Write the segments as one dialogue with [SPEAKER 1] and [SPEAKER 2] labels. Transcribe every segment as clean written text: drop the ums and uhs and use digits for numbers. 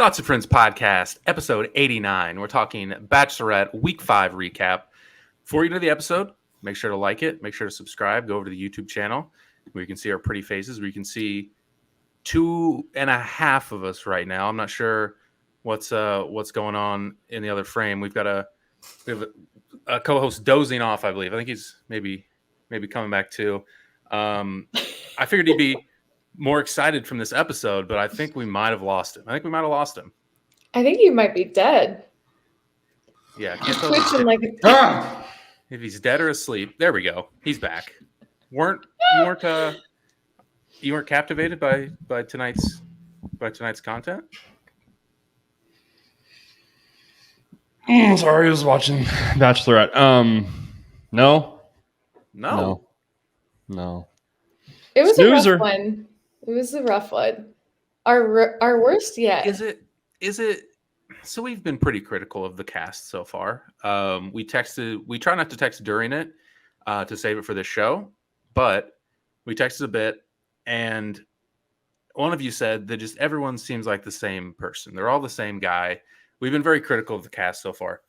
[SPEAKER 1] Thoughts and Friends podcast, episode 89. We're talking Bachelorette week 5 recap. Before you get into the episode, make sure to like it. Make sure to subscribe. Go over to the YouTube channel where you can see our pretty faces, where you can see 2.5 of us right now. I'm not sure what's going on in the other frame. We have a co-host dozing off, I believe. I think he's maybe coming back too. I figured he'd be more excited from this episode, but I think we might have lost him. I think
[SPEAKER 2] he might be dead.
[SPEAKER 1] Yeah,
[SPEAKER 2] He's twitching like
[SPEAKER 1] if he's dead or asleep. There we go. He's back. You weren't captivated by tonight's content?
[SPEAKER 3] Sorry, I was watching Bachelorette. No.
[SPEAKER 2] It was a rough one. It was a rough one. Our worst yet.
[SPEAKER 1] Is it? So we've been pretty critical of the cast so far. We try not to text during it to save it for this show, but we texted a bit, and one of you said that just everyone seems like the same person. They're all the same guy. We've been very critical of the cast so far.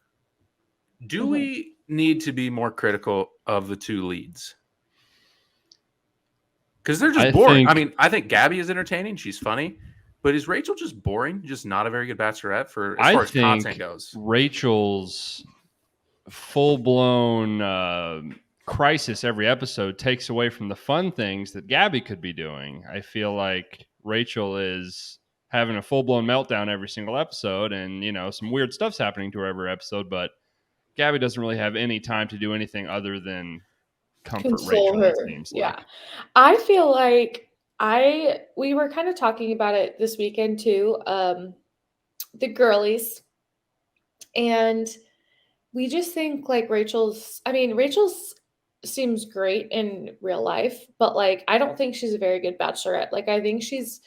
[SPEAKER 1] Do we need to be more critical of the two leads? Because they're just boring. I think Gabby is entertaining. She's funny. But is Rachel just boring? Just not a very good Bachelorette as far as content goes?
[SPEAKER 3] Rachel's full-blown crisis every episode takes away from the fun things that Gabby could be doing. I feel like Rachel is having a full-blown meltdown every single episode, and some weird stuff's happening to her every episode, but Gabby doesn't really have any time to do anything other than console Rachel, her.
[SPEAKER 2] Yeah. I feel like we were kind of talking about it this weekend too, the girlies, and we just think like Rachel's seems great in real life, but like I don't think she's a very good Bachelorette. Like I think she's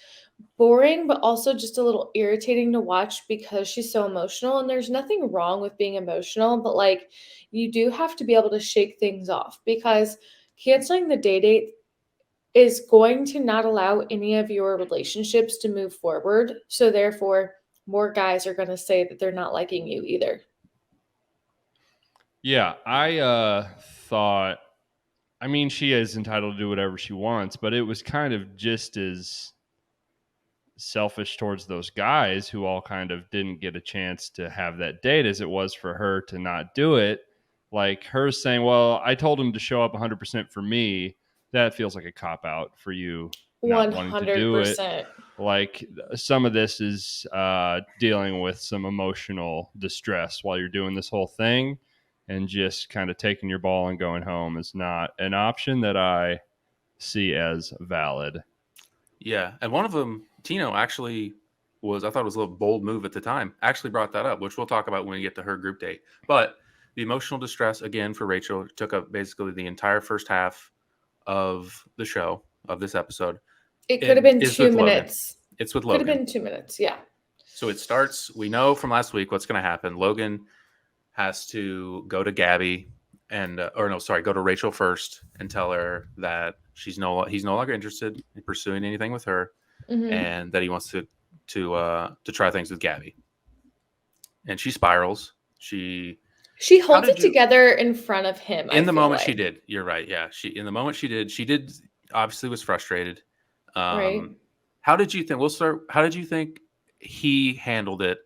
[SPEAKER 2] boring, but also just a little irritating to watch because she's so emotional, and there's nothing wrong with being emotional, but like you do have to be able to shake things off, because canceling the date is going to not allow any of your relationships to move forward. So therefore, more guys are going to say that they're not liking you either.
[SPEAKER 3] Yeah, I thought, she is entitled to do whatever she wants, but it was kind of just as selfish towards those guys who all kind of didn't get a chance to have that date as it was for her to not do it. Like her saying, well, I told him to show up 100% for me. That feels like a cop-out for you not 100%. Wanting to do it. Like some of this is dealing with some emotional distress while you're doing this whole thing, and just kind of taking your ball and going home is not an option that I see as valid.
[SPEAKER 1] Yeah, and one of them, Tino, actually I thought it was a little bold move at the time, actually brought that up, which we'll talk about when we get to her group date. But the emotional distress, again, for Rachel, took up basically the entire first half of the show, of this episode.
[SPEAKER 2] It could have been 2 minutes.
[SPEAKER 1] It's with Logan.
[SPEAKER 2] Could have been 2 minutes, yeah.
[SPEAKER 1] So it starts, we know from last week what's going to happen. Logan has to go to Gabby go to Rachel first and tell her that he's no longer interested in pursuing anything with her, and that he wants to try things with Gabby. And she spirals. She holds it
[SPEAKER 2] together in front of him.
[SPEAKER 1] In the moment she did. You're right. Yeah. She obviously was frustrated.
[SPEAKER 2] Right.
[SPEAKER 1] How did you think? How did you think he handled it?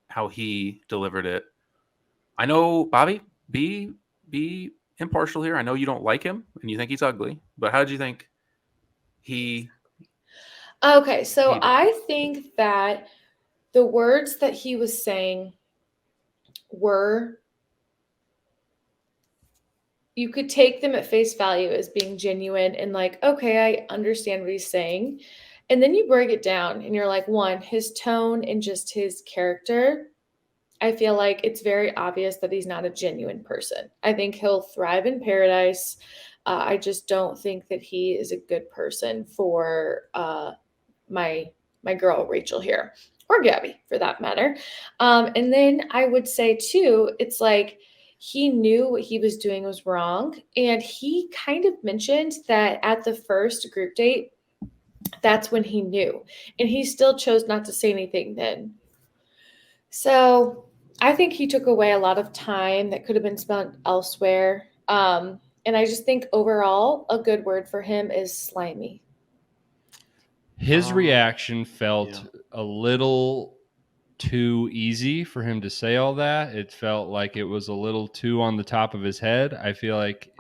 [SPEAKER 1] How he delivered it? I know, Bobby, be impartial here. I know you don't like him and you think he's ugly, but how did you think he?
[SPEAKER 2] Okay, so I think that the words that he was saying were, you could take them at face value as being genuine and like, okay, I understand what he's saying. And then you break it down and you're like, one, his tone and just his character, I feel like it's very obvious that he's not a genuine person. I think he'll thrive in paradise. I just don't think that he is a good person for my girl Rachel here, or Gabby for that matter. And then I would say too, it's like he knew what he was doing was wrong. And he kind of mentioned that at the first group date, that's when he knew. And he still chose not to say anything then. So I think he took away a lot of time that could have been spent elsewhere. And I just think overall, a good word for him is slimy.
[SPEAKER 3] His reaction
[SPEAKER 1] Yeah.
[SPEAKER 3] felt a little too easy for him to say all that. It felt like it was a little too on the top of his head. I feel like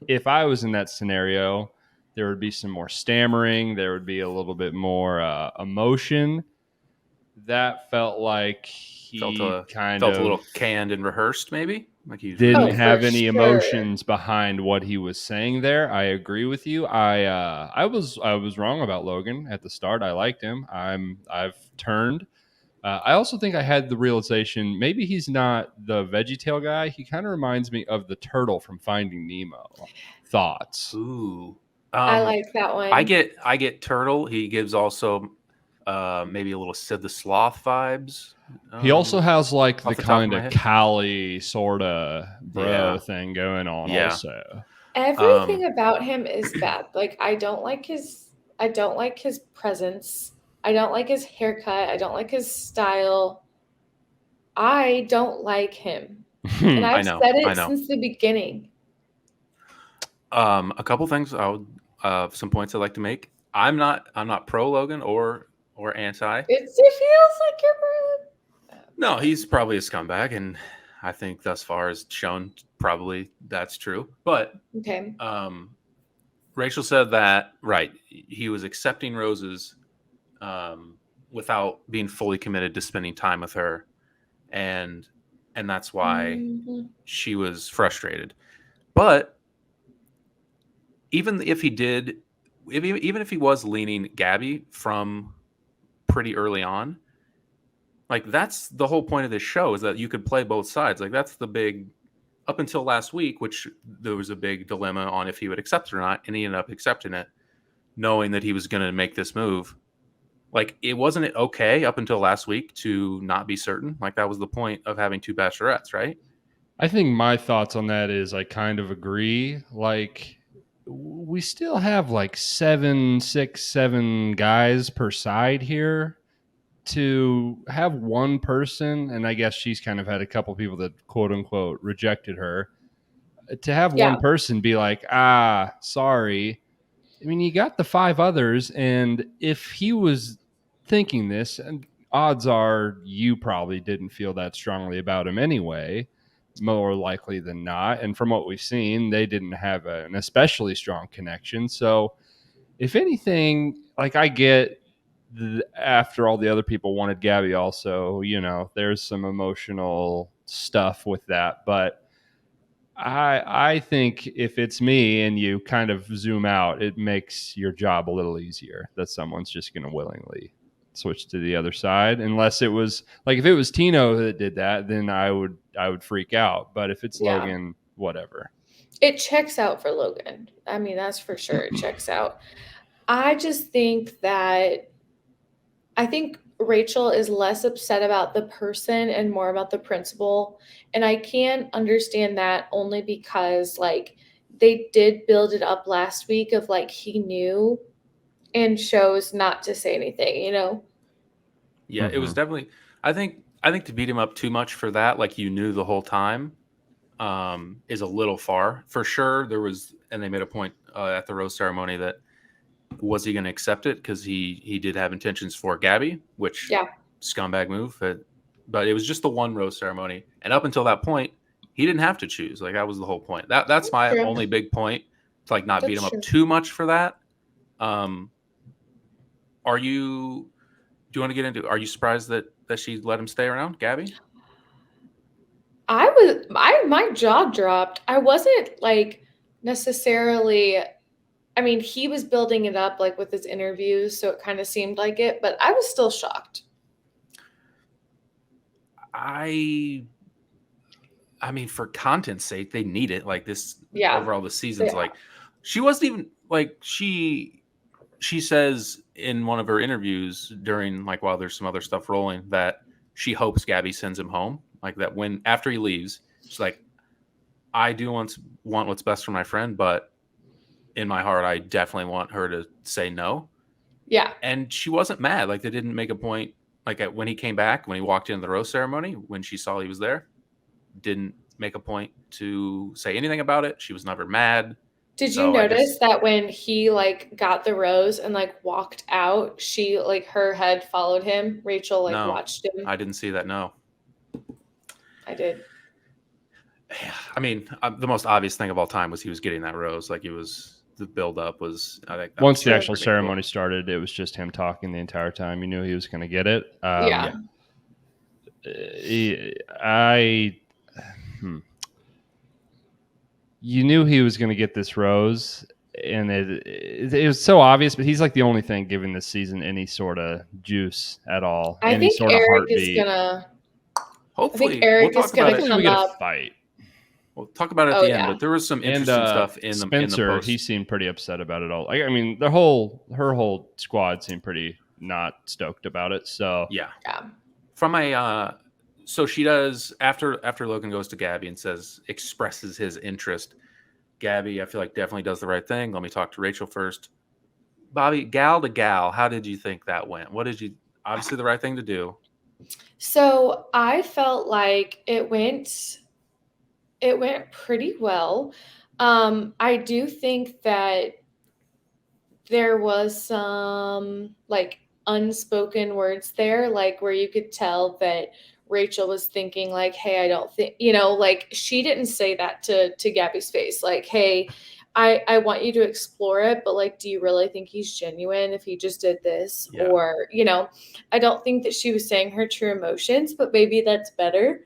[SPEAKER 3] if I was in that scenario, there would be some more stammering. There would be a little bit more emotion. That felt like
[SPEAKER 1] Felt
[SPEAKER 3] he
[SPEAKER 1] a
[SPEAKER 3] kind
[SPEAKER 1] felt a
[SPEAKER 3] of
[SPEAKER 1] little canned and rehearsed, maybe. Like he
[SPEAKER 3] didn't
[SPEAKER 2] Oh,
[SPEAKER 1] really.
[SPEAKER 2] for
[SPEAKER 3] have any
[SPEAKER 2] sure.
[SPEAKER 3] emotions behind what he was saying there. I agree with you. I was wrong about Logan at the start. I liked him. I've turned. I also think I had the realization maybe he's not the VeggieTale guy. He kind of reminds me of the turtle from Finding Nemo. Thoughts?
[SPEAKER 1] Ooh.
[SPEAKER 2] I like that one.
[SPEAKER 1] I get turtle. He gives also maybe a little Sid the Sloth vibes.
[SPEAKER 3] He also has like the
[SPEAKER 1] Off the top of
[SPEAKER 3] kind
[SPEAKER 1] my
[SPEAKER 3] of
[SPEAKER 1] head.
[SPEAKER 3] Cali sort of bro
[SPEAKER 1] Yeah.
[SPEAKER 3] thing going on.
[SPEAKER 1] Yeah.
[SPEAKER 3] Also,
[SPEAKER 2] Everything about him is bad. Like I don't like his presence. I don't like his haircut. I don't like his style. I don't like him. And
[SPEAKER 1] I
[SPEAKER 2] I've
[SPEAKER 1] know.
[SPEAKER 2] said
[SPEAKER 1] I
[SPEAKER 2] it
[SPEAKER 1] know.
[SPEAKER 2] since the beginning.
[SPEAKER 1] A couple things I would some points I'd like to make. I'm not pro Logan or anti.
[SPEAKER 2] It feels like you're
[SPEAKER 1] No, he's probably a scumbag, and I think thus far has shown probably that's true. But
[SPEAKER 2] okay.
[SPEAKER 1] Rachel said that right, he was accepting roses without being fully committed to spending time with her, and that's why
[SPEAKER 2] Mhm.
[SPEAKER 1] she was frustrated. But even if he did, even if he was leaning Gabby from pretty early on, like that's the whole point of this show is that you could play both sides. Like that's the big up until last week, which there was a big dilemma on if he would accept it or not, and he ended up accepting it, knowing that he was going to make this move. Like it wasn't it okay up until last week to not be certain. Like that was the point of having two bachelorettes, right?
[SPEAKER 3] I think my thoughts on that is I kind of agree. Like we still have like 7 guys per side here. To have one person, and I guess she's kind of had a couple people that quote unquote rejected her. To have
[SPEAKER 2] Yeah.
[SPEAKER 3] one person be like, sorry. I mean, you got the 5 others, and if he was thinking this, and odds are you probably didn't feel that strongly about him anyway, more likely than not. And from what we've seen, they didn't have an especially strong connection. So, if anything, like I get after all the other people wanted Gabby, also, there's some emotional stuff with that, but I think if it's me and you kind of zoom out, it makes your job a little easier that someone's just going to willingly switch to the other side. Unless it was like if it was Tino that did that, then I would freak out. But if it's
[SPEAKER 2] Yeah.
[SPEAKER 3] Logan, whatever.
[SPEAKER 2] It checks out for Logan. I mean, that's for sure. It checks out. I just think that I think Rachel is less upset about the person and more about the principal. And I can understand that only because like they did build it up last week of like he knew and chose not to say anything, you know?
[SPEAKER 1] Yeah, it was definitely. I think to beat him up too much for that, like you knew the whole time, is a little far. For sure, there was, and they made a point at the rose ceremony that was he going to accept it because he did have intentions for Gabby, which
[SPEAKER 2] Yeah.
[SPEAKER 1] scumbag move. But it was just the one rose ceremony, and up until that point, he didn't have to choose. Like that was the whole point. That's my
[SPEAKER 2] true.
[SPEAKER 1] only big point to like not beat
[SPEAKER 2] That's
[SPEAKER 1] him
[SPEAKER 2] true.
[SPEAKER 1] up too much for that. Are you? Do you want to get into? Are you surprised that she let him stay around, Gabby?
[SPEAKER 2] My jaw dropped. I wasn't like necessarily I mean, he was building it up like with his interviews, so it kind of seemed like it, but I was still shocked.
[SPEAKER 1] I mean, for content's sake, they need it. Like this
[SPEAKER 2] Yeah.
[SPEAKER 1] overall, the season's
[SPEAKER 2] Yeah.
[SPEAKER 1] like she wasn't even like she says in one of her interviews during like while there's some other stuff rolling that she hopes Gabby sends him home. Like that when after he leaves, she's like, I do want what's best for my friend, but in my heart, I definitely want her to say no.
[SPEAKER 2] Yeah.
[SPEAKER 1] And she wasn't mad. Like they didn't make a point like when he came back, when he walked into the rose ceremony, when she saw he was there, didn't make a point to say anything about it. She was never mad.
[SPEAKER 2] Did you
[SPEAKER 1] So I
[SPEAKER 2] notice
[SPEAKER 1] just
[SPEAKER 2] that when he like got the rose and like walked out, she like her head followed him? Rachel like
[SPEAKER 1] no,
[SPEAKER 2] watched him.
[SPEAKER 1] I didn't see that. No,
[SPEAKER 2] I did.
[SPEAKER 1] I mean, the most obvious thing of all time was he was getting that rose. Like the build up was. I think that
[SPEAKER 3] Once
[SPEAKER 1] was
[SPEAKER 3] the
[SPEAKER 1] pretty
[SPEAKER 3] actual
[SPEAKER 1] predictable.
[SPEAKER 3] ceremony started, it was just him talking the entire time. You knew he was going to get it.
[SPEAKER 2] Yeah.
[SPEAKER 3] You knew he was going to get this rose, and it was so obvious. But he's like the only thing giving this season any sort of juice at all,
[SPEAKER 2] I
[SPEAKER 3] any
[SPEAKER 2] think
[SPEAKER 3] sort of
[SPEAKER 2] Eric is
[SPEAKER 3] heartbeat.
[SPEAKER 2] gonna.
[SPEAKER 1] Hopefully,
[SPEAKER 2] Eric
[SPEAKER 1] we'll
[SPEAKER 2] is
[SPEAKER 1] talk about
[SPEAKER 2] gonna
[SPEAKER 1] it.
[SPEAKER 3] Hopefully, we
[SPEAKER 2] come
[SPEAKER 3] get a
[SPEAKER 2] up.
[SPEAKER 3] fight.
[SPEAKER 1] We'll talk about it at
[SPEAKER 2] Oh,
[SPEAKER 1] the end.
[SPEAKER 2] yeah.
[SPEAKER 1] But there was some
[SPEAKER 3] And
[SPEAKER 1] interesting stuff in
[SPEAKER 3] Spencer,
[SPEAKER 1] the post.
[SPEAKER 3] he seemed pretty upset about it all. I mean, her whole squad seemed pretty not stoked about it. So
[SPEAKER 1] Yeah.
[SPEAKER 2] Yeah.
[SPEAKER 1] From a so she does after Logan goes to Gabby and expresses his interest. Gabby, I feel like definitely does the right thing. Let me talk to Rachel first. Bobbie, gal to gal, how did you think that went? What did you obviously the right thing to do?
[SPEAKER 2] So I felt like it went pretty well. I do think that there was some like unspoken words there, like where you could tell that Rachel was thinking like, hey, I don't think, like she didn't say that to Gabby's face, like, hey, I want you to explore it, but like, do you really think he's genuine if he just did this?
[SPEAKER 1] Yeah.
[SPEAKER 2] Or, I don't think that she was saying her true emotions, but maybe that's better.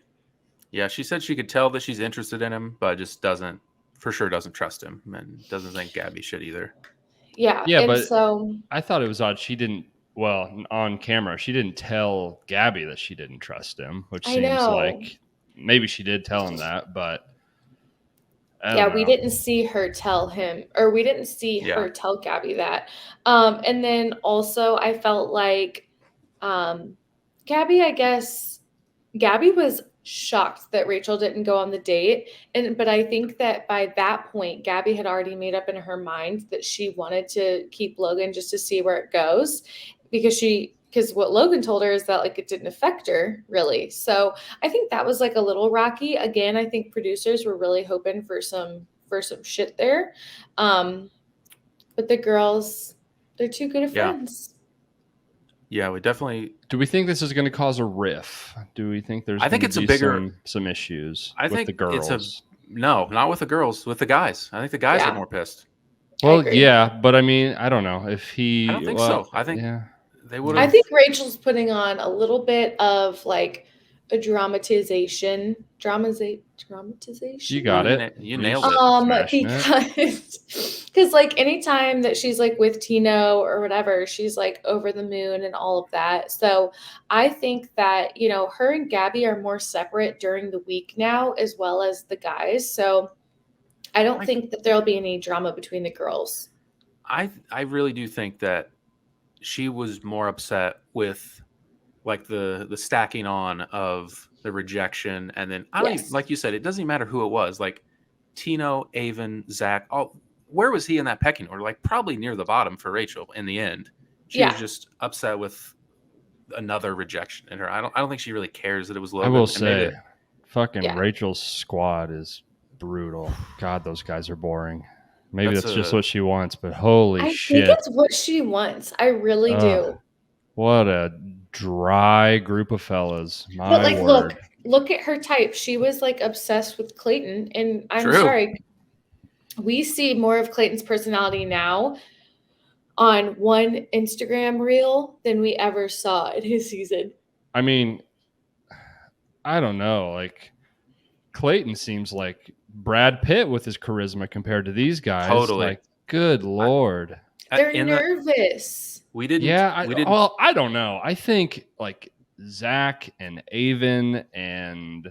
[SPEAKER 1] Yeah, she said she could tell that she's interested in him, but just doesn't trust him and doesn't think Gabby should either.
[SPEAKER 2] Yeah.
[SPEAKER 3] Yeah,
[SPEAKER 2] and
[SPEAKER 3] but
[SPEAKER 2] so
[SPEAKER 3] I thought it was odd. She didn't. Well, on camera, she didn't tell Gabby that she didn't trust him, which
[SPEAKER 2] I
[SPEAKER 3] seems
[SPEAKER 2] know.
[SPEAKER 3] like maybe she did tell him that, but I
[SPEAKER 2] Yeah,
[SPEAKER 3] don't
[SPEAKER 2] we
[SPEAKER 3] know.
[SPEAKER 2] didn't see her tell him, or we didn't see
[SPEAKER 1] Yeah.
[SPEAKER 2] her tell Gabby that. And then also I felt like Gabby, I guess Gabby was shocked that Rachel didn't go on the date. But I think that by that point, Gabby had already made up in her mind that she wanted to keep Logan just to see where it goes, because what Logan told her is that like it didn't affect her really. So I think that was like a little rocky. Again, I think producers were really hoping for some shit there. But the girls, they're too good of
[SPEAKER 1] Yeah.
[SPEAKER 2] friends.
[SPEAKER 1] Yeah, we definitely.
[SPEAKER 3] Do we think this is going to cause a riff? Do we think there's?
[SPEAKER 1] I think
[SPEAKER 3] gonna
[SPEAKER 1] it's a
[SPEAKER 3] be
[SPEAKER 1] bigger-
[SPEAKER 3] some issues
[SPEAKER 1] I
[SPEAKER 3] with
[SPEAKER 1] think
[SPEAKER 3] the girls.
[SPEAKER 1] No, not with the girls, with the guys. I think the guys
[SPEAKER 2] Yeah.
[SPEAKER 1] are more pissed.
[SPEAKER 3] Well,
[SPEAKER 2] agree.
[SPEAKER 3] yeah, but I mean, I don't know if he.
[SPEAKER 1] I don't think
[SPEAKER 3] well,
[SPEAKER 1] so. I think
[SPEAKER 3] yeah.
[SPEAKER 1] they would
[SPEAKER 2] I
[SPEAKER 1] have.
[SPEAKER 2] think Rachel's putting on a little bit of like a dramatization.
[SPEAKER 3] You got it.
[SPEAKER 1] You nailed it.
[SPEAKER 3] Smashing it.
[SPEAKER 2] Because like anytime that she's like with Tino or whatever, she's like over the moon and all of that. So I think that, her and Gabby are more separate during the week now, as well as the guys. So I don't think that there'll be any drama between the girls.
[SPEAKER 1] I really do think that she was more upset with like the stacking on of the rejection, and then I don't even, like you said, it doesn't even matter who it was, like Tino, Avon, Zach, where was he in that pecking order? Like probably near the bottom for Rachel in the end. She was just upset with another rejection in her. I don't think she really cares that it was Logan.
[SPEAKER 3] I will say, Rachel's squad is brutal. God, those guys are boring. Maybe that's just what she wants, but holy shit.
[SPEAKER 2] I think it's what she wants. I really do.
[SPEAKER 3] What a dry group of fellas.
[SPEAKER 2] But like, look at her type. She was like obsessed with Clayton, and I'm sorry, we see more of Clayton's personality now on one Instagram reel than we ever saw in his season.
[SPEAKER 3] I mean, I don't know. Like, Clayton seems like Brad Pitt with his charisma compared to these guys.
[SPEAKER 1] Totally.
[SPEAKER 3] Like, good Lord.
[SPEAKER 2] They're nervous.
[SPEAKER 3] We didn't. Well, I don't know. I think like Zach and Avon and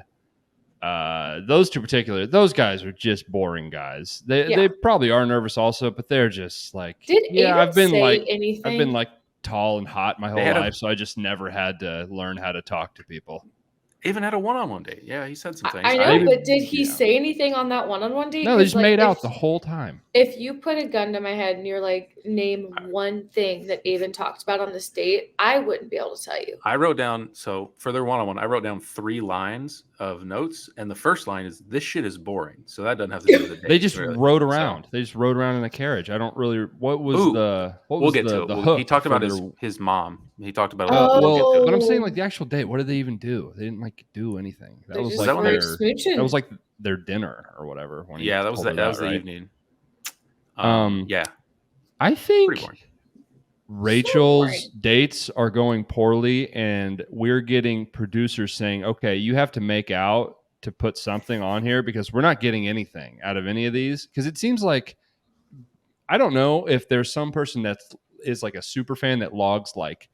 [SPEAKER 3] those two particular, those guys are just boring guys. They probably are nervous also, but they're just like, I've been like tall and hot my whole life, so I just never had to learn how to talk to people.
[SPEAKER 1] Even at a one-on-one date. Yeah, he said some things.
[SPEAKER 2] I know,
[SPEAKER 3] Maybe-
[SPEAKER 2] but did he
[SPEAKER 3] yeah.
[SPEAKER 2] say anything on that one-on-one date?
[SPEAKER 3] No, they
[SPEAKER 2] 'Cause,
[SPEAKER 3] just
[SPEAKER 2] like,
[SPEAKER 3] made
[SPEAKER 2] if-
[SPEAKER 3] out the whole time.
[SPEAKER 2] If you put a gun to my head and you're like, name one thing that Avon talked about on this date, I wouldn't be able to tell you.
[SPEAKER 1] I wrote down, so for their one-on-one, I wrote down 3 lines of notes, and the first line is, "This shit is boring." So that doesn't have to do with the date.
[SPEAKER 3] They just
[SPEAKER 1] really.
[SPEAKER 3] rode
[SPEAKER 1] So-
[SPEAKER 3] around. They just rode around in a carriage. I don't really. What was
[SPEAKER 1] Ooh,
[SPEAKER 3] the? What was
[SPEAKER 1] we'll get
[SPEAKER 3] the,
[SPEAKER 1] to it.
[SPEAKER 3] the
[SPEAKER 1] He
[SPEAKER 3] hook
[SPEAKER 1] talked about
[SPEAKER 3] for their-
[SPEAKER 1] his mom. He talked about
[SPEAKER 2] Oh.
[SPEAKER 1] we'll get to it.
[SPEAKER 3] but I'm saying like the actual date. What did they even do? They didn't like do anything. That
[SPEAKER 2] They
[SPEAKER 3] was
[SPEAKER 2] just
[SPEAKER 3] like
[SPEAKER 1] were
[SPEAKER 3] their.
[SPEAKER 2] smooching.
[SPEAKER 3] That was like their dinner or whatever. When he
[SPEAKER 1] Yeah, that was
[SPEAKER 3] told
[SPEAKER 1] the,
[SPEAKER 3] her
[SPEAKER 1] that was the
[SPEAKER 3] right?
[SPEAKER 1] evening.
[SPEAKER 3] Yeah, I
[SPEAKER 1] pretty
[SPEAKER 3] think
[SPEAKER 1] boring.
[SPEAKER 3] Rachel's dates are going poorly, and we're getting producers saying, "Okay, you have to make out to put something on here because we're not getting anything out of any of these." Because it seems like I don't know if there's some person that is like a super fan that logs like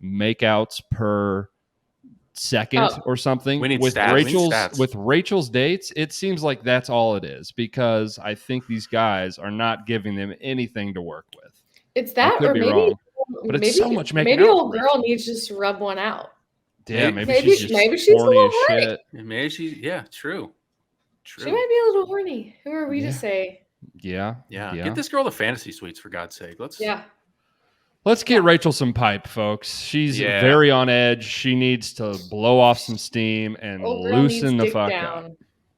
[SPEAKER 3] makeouts per second
[SPEAKER 2] Oh.
[SPEAKER 3] or something.
[SPEAKER 1] We need
[SPEAKER 3] With
[SPEAKER 1] stats. We need
[SPEAKER 3] Rachel's
[SPEAKER 1] stats.
[SPEAKER 3] with Rachel's dates, it seems like that's all it is because I think these guys are not giving them anything to work with.
[SPEAKER 2] It's
[SPEAKER 3] I
[SPEAKER 2] that,
[SPEAKER 3] could
[SPEAKER 2] or
[SPEAKER 3] be
[SPEAKER 2] maybe,
[SPEAKER 3] wrong, but it's
[SPEAKER 2] maybe,
[SPEAKER 3] so much making
[SPEAKER 2] maybe
[SPEAKER 3] out
[SPEAKER 2] old
[SPEAKER 3] for
[SPEAKER 2] girl
[SPEAKER 3] Rachel.
[SPEAKER 2] needs just to rub one out.
[SPEAKER 3] Yeah,
[SPEAKER 1] Maybe
[SPEAKER 3] maybe she's just
[SPEAKER 2] maybe she's a
[SPEAKER 3] horny
[SPEAKER 2] little
[SPEAKER 3] as
[SPEAKER 2] horny.
[SPEAKER 3] shit.
[SPEAKER 1] Maybe she, yeah, true.
[SPEAKER 2] She might be a little horny. Who are we
[SPEAKER 3] Yeah.
[SPEAKER 2] to say?
[SPEAKER 3] Yeah,
[SPEAKER 1] Yeah.
[SPEAKER 3] yeah.
[SPEAKER 1] Get this girl the fantasy suites for God's sake. Let's.
[SPEAKER 2] Yeah.
[SPEAKER 3] Let's get
[SPEAKER 2] Yeah.
[SPEAKER 3] Rachel some pipe, folks. She's
[SPEAKER 1] Yeah.
[SPEAKER 3] very on edge. She needs to blow off some steam and
[SPEAKER 2] Old girl
[SPEAKER 3] loosen
[SPEAKER 2] needs
[SPEAKER 3] the
[SPEAKER 2] dick
[SPEAKER 3] fuck
[SPEAKER 2] down.
[SPEAKER 3] up.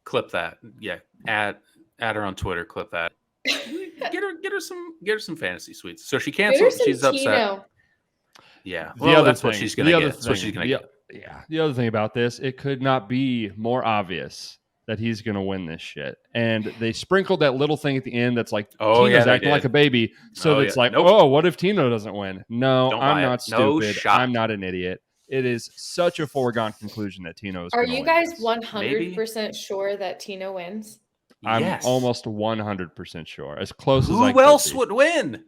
[SPEAKER 1] Clip that. Yeah. Add her on Twitter. Clip that. Get her some fantasy suites. So she
[SPEAKER 2] Get her
[SPEAKER 1] canceled.
[SPEAKER 2] some
[SPEAKER 1] She's upset.
[SPEAKER 2] Tino.
[SPEAKER 1] Yeah.
[SPEAKER 3] The
[SPEAKER 1] Well,
[SPEAKER 3] other
[SPEAKER 1] that's what
[SPEAKER 3] thing-
[SPEAKER 1] she's
[SPEAKER 3] the
[SPEAKER 1] gonna
[SPEAKER 3] other
[SPEAKER 1] get. That's what she's gonna
[SPEAKER 3] thing-
[SPEAKER 1] get.
[SPEAKER 3] Yeah. The other thing about this, it could not be more obvious that he's going to win this shit. And they sprinkled that little thing at the end that's like
[SPEAKER 1] Oh,
[SPEAKER 3] Tino's
[SPEAKER 1] yeah, they
[SPEAKER 3] acting like
[SPEAKER 1] did.
[SPEAKER 3] a baby. So
[SPEAKER 1] Oh,
[SPEAKER 3] it's
[SPEAKER 1] yeah.
[SPEAKER 3] like,
[SPEAKER 1] Nope.
[SPEAKER 3] oh, what if Tino doesn't win? No,
[SPEAKER 1] Don't
[SPEAKER 3] I'm
[SPEAKER 1] buy it.
[SPEAKER 3] not
[SPEAKER 1] No
[SPEAKER 3] stupid.
[SPEAKER 1] shot.
[SPEAKER 3] I'm not an idiot. It is such a foregone conclusion that Tino is
[SPEAKER 2] Are
[SPEAKER 3] gonna
[SPEAKER 2] you
[SPEAKER 3] win
[SPEAKER 2] guys
[SPEAKER 3] this.
[SPEAKER 2] 100% sure that Tino wins?
[SPEAKER 3] I'm
[SPEAKER 1] Yes.
[SPEAKER 3] almost 100% sure. As close as I
[SPEAKER 1] Who
[SPEAKER 3] could
[SPEAKER 1] else
[SPEAKER 3] be.
[SPEAKER 1] would win?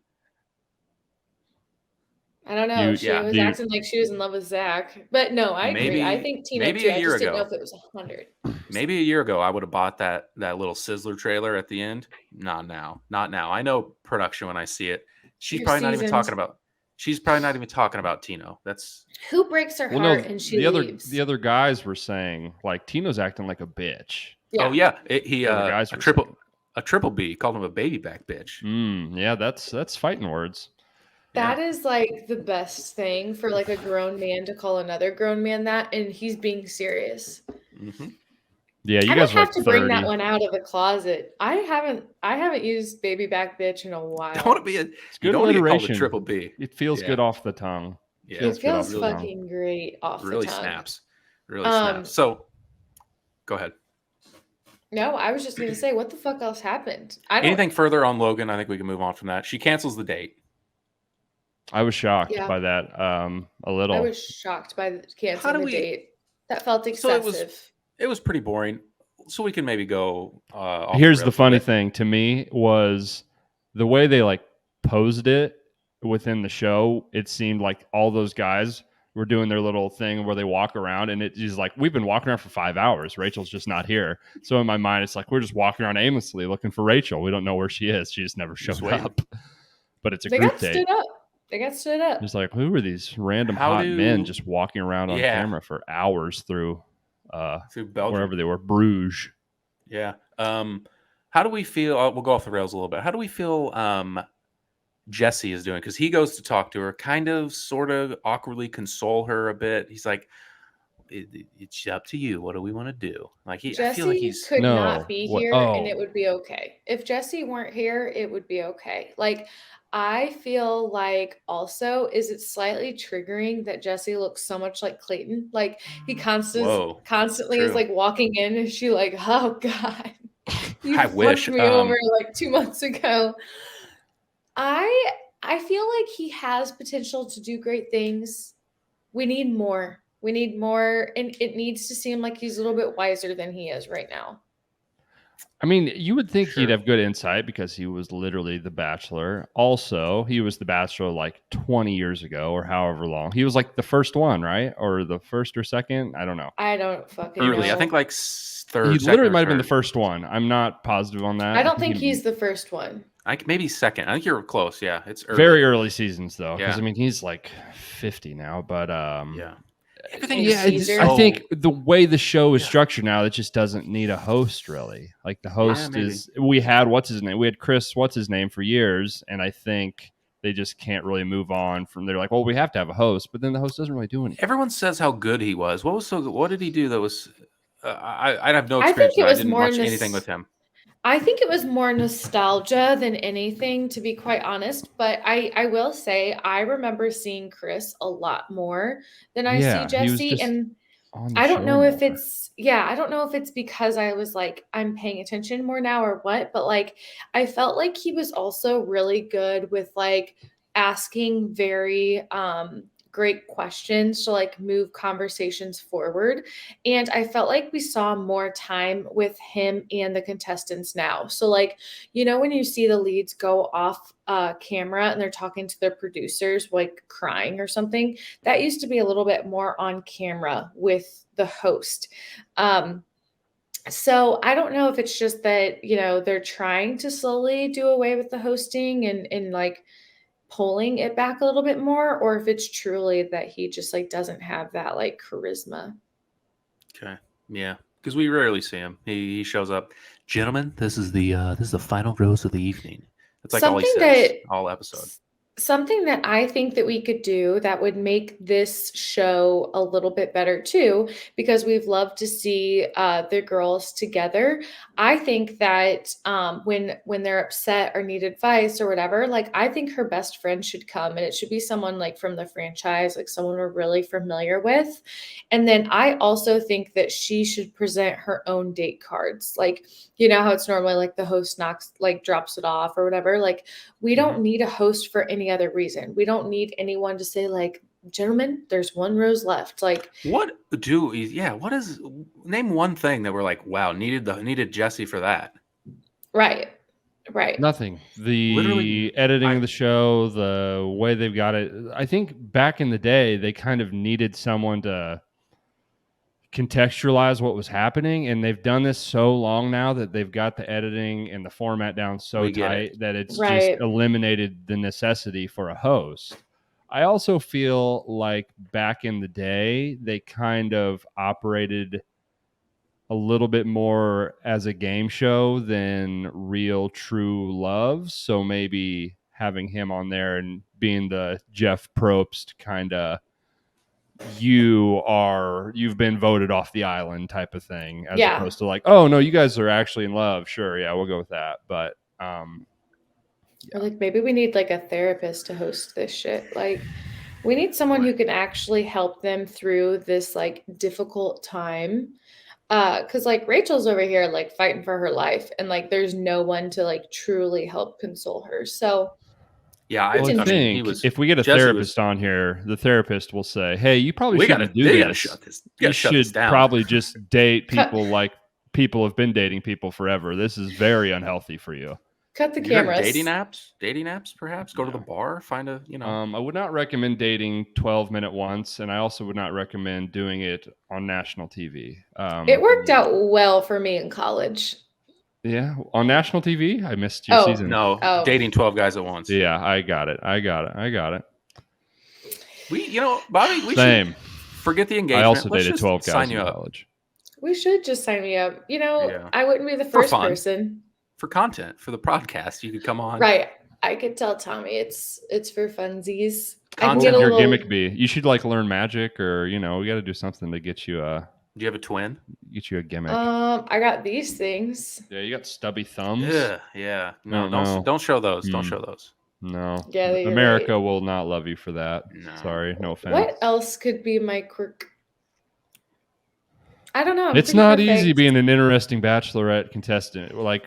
[SPEAKER 2] I don't know.
[SPEAKER 3] You-
[SPEAKER 2] She
[SPEAKER 1] yeah,
[SPEAKER 2] was
[SPEAKER 3] you-
[SPEAKER 2] acting like she was in love with Zach. But no, I agree. I
[SPEAKER 1] Maybe-
[SPEAKER 2] think Tino
[SPEAKER 1] maybe
[SPEAKER 2] too.
[SPEAKER 1] a
[SPEAKER 2] I
[SPEAKER 1] year
[SPEAKER 2] just didn't know
[SPEAKER 1] ago.
[SPEAKER 2] if it was 100.
[SPEAKER 1] Maybe a year ago, I would have bought that little Sizzler trailer at the end. Not now. Not now. I know production when I see it. She's
[SPEAKER 2] You're
[SPEAKER 1] probably not even
[SPEAKER 2] seasoned.
[SPEAKER 1] talking about. She's probably not even talking about Tino. That's
[SPEAKER 2] Who breaks her
[SPEAKER 3] Well,
[SPEAKER 2] heart
[SPEAKER 3] no,
[SPEAKER 2] and she
[SPEAKER 3] the
[SPEAKER 2] leaves?
[SPEAKER 3] other guys were saying like Tino's acting like a bitch.
[SPEAKER 1] oh yeah.
[SPEAKER 3] The other guys
[SPEAKER 1] A
[SPEAKER 3] were
[SPEAKER 1] triple
[SPEAKER 3] saying.
[SPEAKER 1] a triple B called him a baby back bitch.
[SPEAKER 3] Yeah, that's fighting words.
[SPEAKER 2] That is like the best thing for like a grown man to call another grown man that, and he's being serious.
[SPEAKER 1] Mm-hmm.
[SPEAKER 3] Yeah, you
[SPEAKER 2] I
[SPEAKER 3] guys
[SPEAKER 2] don't
[SPEAKER 3] are
[SPEAKER 2] have
[SPEAKER 3] like
[SPEAKER 2] to
[SPEAKER 3] 30.
[SPEAKER 2] bring that one out of the closet. I haven't used baby back bitch in a while.
[SPEAKER 1] Don't want to be a.
[SPEAKER 3] It's
[SPEAKER 1] You
[SPEAKER 3] good
[SPEAKER 1] don't want to get called a
[SPEAKER 3] alliteration.
[SPEAKER 1] triple B.
[SPEAKER 3] It feels
[SPEAKER 1] Yeah.
[SPEAKER 3] good off the tongue.
[SPEAKER 1] Yeah,
[SPEAKER 3] Feels
[SPEAKER 2] It
[SPEAKER 3] good off
[SPEAKER 2] feels
[SPEAKER 3] the tongue.
[SPEAKER 2] fucking great off
[SPEAKER 1] really
[SPEAKER 2] the tongue.
[SPEAKER 1] snaps. Really
[SPEAKER 2] Um,
[SPEAKER 1] snaps. So, go ahead.
[SPEAKER 2] No, I was just gonna say, what the fuck else happened? I don't.
[SPEAKER 1] Anything further on Logan? I think we can move on from that. She cancels the date.
[SPEAKER 3] I was shocked
[SPEAKER 2] Yeah.
[SPEAKER 3] by that a little.
[SPEAKER 2] I was shocked by
[SPEAKER 1] How
[SPEAKER 2] canceling
[SPEAKER 1] do
[SPEAKER 2] the
[SPEAKER 1] we-
[SPEAKER 2] date. That felt
[SPEAKER 1] So
[SPEAKER 2] excessive.
[SPEAKER 1] it was pretty boring. So we can maybe go. Off
[SPEAKER 3] Here's
[SPEAKER 1] rails
[SPEAKER 3] the
[SPEAKER 1] a
[SPEAKER 3] funny
[SPEAKER 1] bit.
[SPEAKER 3] thing to me was the way they like posed it within the show. It seemed like all those guys were doing their little thing where they walk around, and it is like we've been walking around for 5 hours. Rachel's just not here. So in my mind, it's like we're just walking around aimlessly looking for Rachel. We don't know where she is. She just never showed
[SPEAKER 1] Just waiting.
[SPEAKER 3] up. But it's a
[SPEAKER 2] They
[SPEAKER 3] group
[SPEAKER 2] got
[SPEAKER 3] date.
[SPEAKER 2] stood up. They got stood up.
[SPEAKER 3] It's like who are these random
[SPEAKER 1] How
[SPEAKER 3] hot men
[SPEAKER 1] do-
[SPEAKER 3] just walking around on
[SPEAKER 1] Yeah.
[SPEAKER 3] camera for hours through
[SPEAKER 1] Through Belgium.
[SPEAKER 3] wherever they were, Bruges.
[SPEAKER 1] Yeah. How do we feel? We'll go off the rails a little bit. How do we feel Jesse is doing? Because he goes to talk to her, kind of, sort of awkwardly console her a bit. He's like, it's up to you. What do we want to do? Like I
[SPEAKER 2] Jesse
[SPEAKER 1] feel like he's
[SPEAKER 2] could
[SPEAKER 3] No,
[SPEAKER 2] not be
[SPEAKER 3] what-
[SPEAKER 2] here and
[SPEAKER 3] oh.
[SPEAKER 2] it would be okay. If Jesse weren't here, it would be okay. Like, I feel like also, is it slightly triggering that Jesse looks so much like Clayton? Like he
[SPEAKER 1] Whoa,
[SPEAKER 2] constantly is
[SPEAKER 1] true.
[SPEAKER 2] like walking in and she like, oh God. You
[SPEAKER 1] I wish,
[SPEAKER 2] fucked me over like 2 months ago. I feel like he has potential to do great things. We need more. We need more, and it needs to seem like he's a little bit wiser than he is right now.
[SPEAKER 3] I mean, you would think he'd
[SPEAKER 1] Sure.
[SPEAKER 3] have good insight because he was literally the Bachelor. Also, he was the Bachelor like 20 years ago or however long. He was like the first one, right? Or the first or second? I don't know.
[SPEAKER 2] I don't fucking
[SPEAKER 1] early.
[SPEAKER 2] know.
[SPEAKER 1] I think like third.
[SPEAKER 3] He
[SPEAKER 1] second
[SPEAKER 3] literally
[SPEAKER 1] or
[SPEAKER 3] might have been the
[SPEAKER 1] third.
[SPEAKER 3] first one. I'm not positive on that.
[SPEAKER 2] I don't think
[SPEAKER 3] he-
[SPEAKER 2] he's the first one.
[SPEAKER 1] Maybe second. I think you're close. Yeah, it's early.
[SPEAKER 3] very early seasons though. Because
[SPEAKER 1] Yeah.
[SPEAKER 3] I mean, he's like 50 now, but
[SPEAKER 1] Yeah. Everything
[SPEAKER 2] any
[SPEAKER 1] just
[SPEAKER 3] Yeah,
[SPEAKER 1] seems
[SPEAKER 2] teaser.
[SPEAKER 3] I
[SPEAKER 1] so-
[SPEAKER 3] think the way the show is
[SPEAKER 1] Yeah.
[SPEAKER 3] structured now, it just doesn't need a host really. Like the host
[SPEAKER 1] maybe.
[SPEAKER 3] is, we had what's his name? We had Chris, what's his name for years, and I think they just can't really move on from. They're like, well, we have to have a host, but then the host doesn't really do anything.
[SPEAKER 1] Everyone says how good he was. What was so good? What did he do that was? I have no
[SPEAKER 2] I
[SPEAKER 1] experience.
[SPEAKER 2] think it
[SPEAKER 1] I
[SPEAKER 2] was
[SPEAKER 1] didn't
[SPEAKER 2] more
[SPEAKER 1] watch anything with him.
[SPEAKER 2] I think it was more nostalgia than anything, to be quite honest. But I will say I remember seeing Chris a lot more than I see
[SPEAKER 3] Yeah, he was
[SPEAKER 2] Jesse,
[SPEAKER 3] just
[SPEAKER 2] and
[SPEAKER 3] on the
[SPEAKER 2] I don't
[SPEAKER 3] show
[SPEAKER 2] know if
[SPEAKER 3] more.
[SPEAKER 2] I don't know if it's because I was like, I'm paying attention more now or what, but like, I felt like he was also really good with like asking very, great questions to like move conversations forward. And I felt like we saw more time with him and the contestants now. So like, when you see the leads go off camera and they're talking to their producers, like crying or something, that used to be a little bit more on camera with the host. So I don't know if it's just that, they're trying to slowly do away with the hosting and like pulling it back a little bit more, or if it's truly that he just like doesn't have that like charisma.
[SPEAKER 1] Okay, yeah, because we rarely see him. He shows up, gentlemen. This is the final rose of the evening. That's like all he says all episode.
[SPEAKER 2] Something that I think that we could do that would make this show a little bit better too, because we've loved to see the girls together. I think that when they're upset or need advice or whatever, like I think her best friend should come, and it should be someone like from the franchise, like someone we're really familiar with. And then I also think that she should present her own date cards. Like, how it's normally like the host drops it off or whatever. Like, we don't need a host for any other reason. We don't need anyone to say like, gentlemen, there's one rose left. Like,
[SPEAKER 1] what is name one thing that we're like, wow, needed Jesse for that?
[SPEAKER 2] right.
[SPEAKER 3] Nothing. The
[SPEAKER 1] Literally,
[SPEAKER 3] editing of the show, the way they've got it. I think back in the day, they kind of needed someone to contextualize what was happening, and they've done this so long now that they've got the editing and the format down so
[SPEAKER 1] We get
[SPEAKER 3] tight
[SPEAKER 1] it.
[SPEAKER 3] that it's just
[SPEAKER 2] Right.
[SPEAKER 3] eliminated the necessity for a host. I also feel like back in the day, they kind of operated a little bit more as a game show than real true love. So maybe having him on there and being the Jeff Probst kind of you've been voted off the island type of thing, as
[SPEAKER 2] Yeah.
[SPEAKER 3] opposed to like, oh no, you guys are actually in love. Sure, yeah, we'll go with that. But
[SPEAKER 2] Or like maybe we need like a therapist to host this shit. Like, we need someone who can actually help them through this like difficult time. Cause like Rachel's over here like fighting for her life, and like there's no one to like truly help console her. So
[SPEAKER 1] Yeah,
[SPEAKER 3] well, I
[SPEAKER 2] I
[SPEAKER 3] think
[SPEAKER 1] he was.
[SPEAKER 3] if we get a
[SPEAKER 1] Jesse
[SPEAKER 3] therapist on here, the therapist will say, "Hey, you probably
[SPEAKER 1] we
[SPEAKER 3] shouldn't
[SPEAKER 1] gotta
[SPEAKER 3] do this.
[SPEAKER 1] shut this.
[SPEAKER 3] You
[SPEAKER 1] Gotta shut this
[SPEAKER 3] should
[SPEAKER 1] down.
[SPEAKER 3] probably just date
[SPEAKER 2] Cut-
[SPEAKER 3] people like people have been dating people forever. This is very unhealthy for you."
[SPEAKER 2] cut the
[SPEAKER 1] You heard of
[SPEAKER 2] cameras.
[SPEAKER 1] dating apps, perhaps go to the bar, find a
[SPEAKER 3] I would not recommend dating 12-minute once, and I also would not recommend doing it on national TV.
[SPEAKER 2] It worked out well for me in college.
[SPEAKER 3] Yeah, on national TV, I missed your
[SPEAKER 2] Oh.
[SPEAKER 3] season.
[SPEAKER 1] no dating 12 guys at once.
[SPEAKER 3] Yeah, I got it.
[SPEAKER 1] We, Bobby, we
[SPEAKER 3] Same.
[SPEAKER 1] should forget the engagement.
[SPEAKER 3] I also
[SPEAKER 1] Let's
[SPEAKER 3] dated
[SPEAKER 1] just
[SPEAKER 3] 12 guys
[SPEAKER 1] sign
[SPEAKER 3] in
[SPEAKER 1] you up
[SPEAKER 3] college.
[SPEAKER 2] We should just sign me up.
[SPEAKER 1] Yeah.
[SPEAKER 2] I wouldn't be the first
[SPEAKER 1] fun.
[SPEAKER 2] person.
[SPEAKER 1] for content for the podcast. You could come on.
[SPEAKER 2] Right. I could tell Tommy it's for funsies. I can
[SPEAKER 1] Content.
[SPEAKER 2] get a
[SPEAKER 3] Your
[SPEAKER 2] little
[SPEAKER 3] gimmick be? You should like learn magic, or we got to do something to get you a
[SPEAKER 1] Do you have a twin?
[SPEAKER 3] gimmick.
[SPEAKER 2] I got these things.
[SPEAKER 3] Yeah, you got stubby thumbs.
[SPEAKER 1] Yeah. No,
[SPEAKER 3] No.
[SPEAKER 1] don't show those. Don't
[SPEAKER 3] Hmm.
[SPEAKER 1] show those.
[SPEAKER 3] No.
[SPEAKER 2] Yeah, you're
[SPEAKER 3] America
[SPEAKER 2] right.
[SPEAKER 3] will not love you for that.
[SPEAKER 1] No.
[SPEAKER 3] Sorry, no offense.
[SPEAKER 2] What else could be my quirk? I don't know. I'm
[SPEAKER 3] It's
[SPEAKER 2] pretty
[SPEAKER 3] not
[SPEAKER 2] perfect.
[SPEAKER 3] easy being an interesting Bachelorette contestant. Like,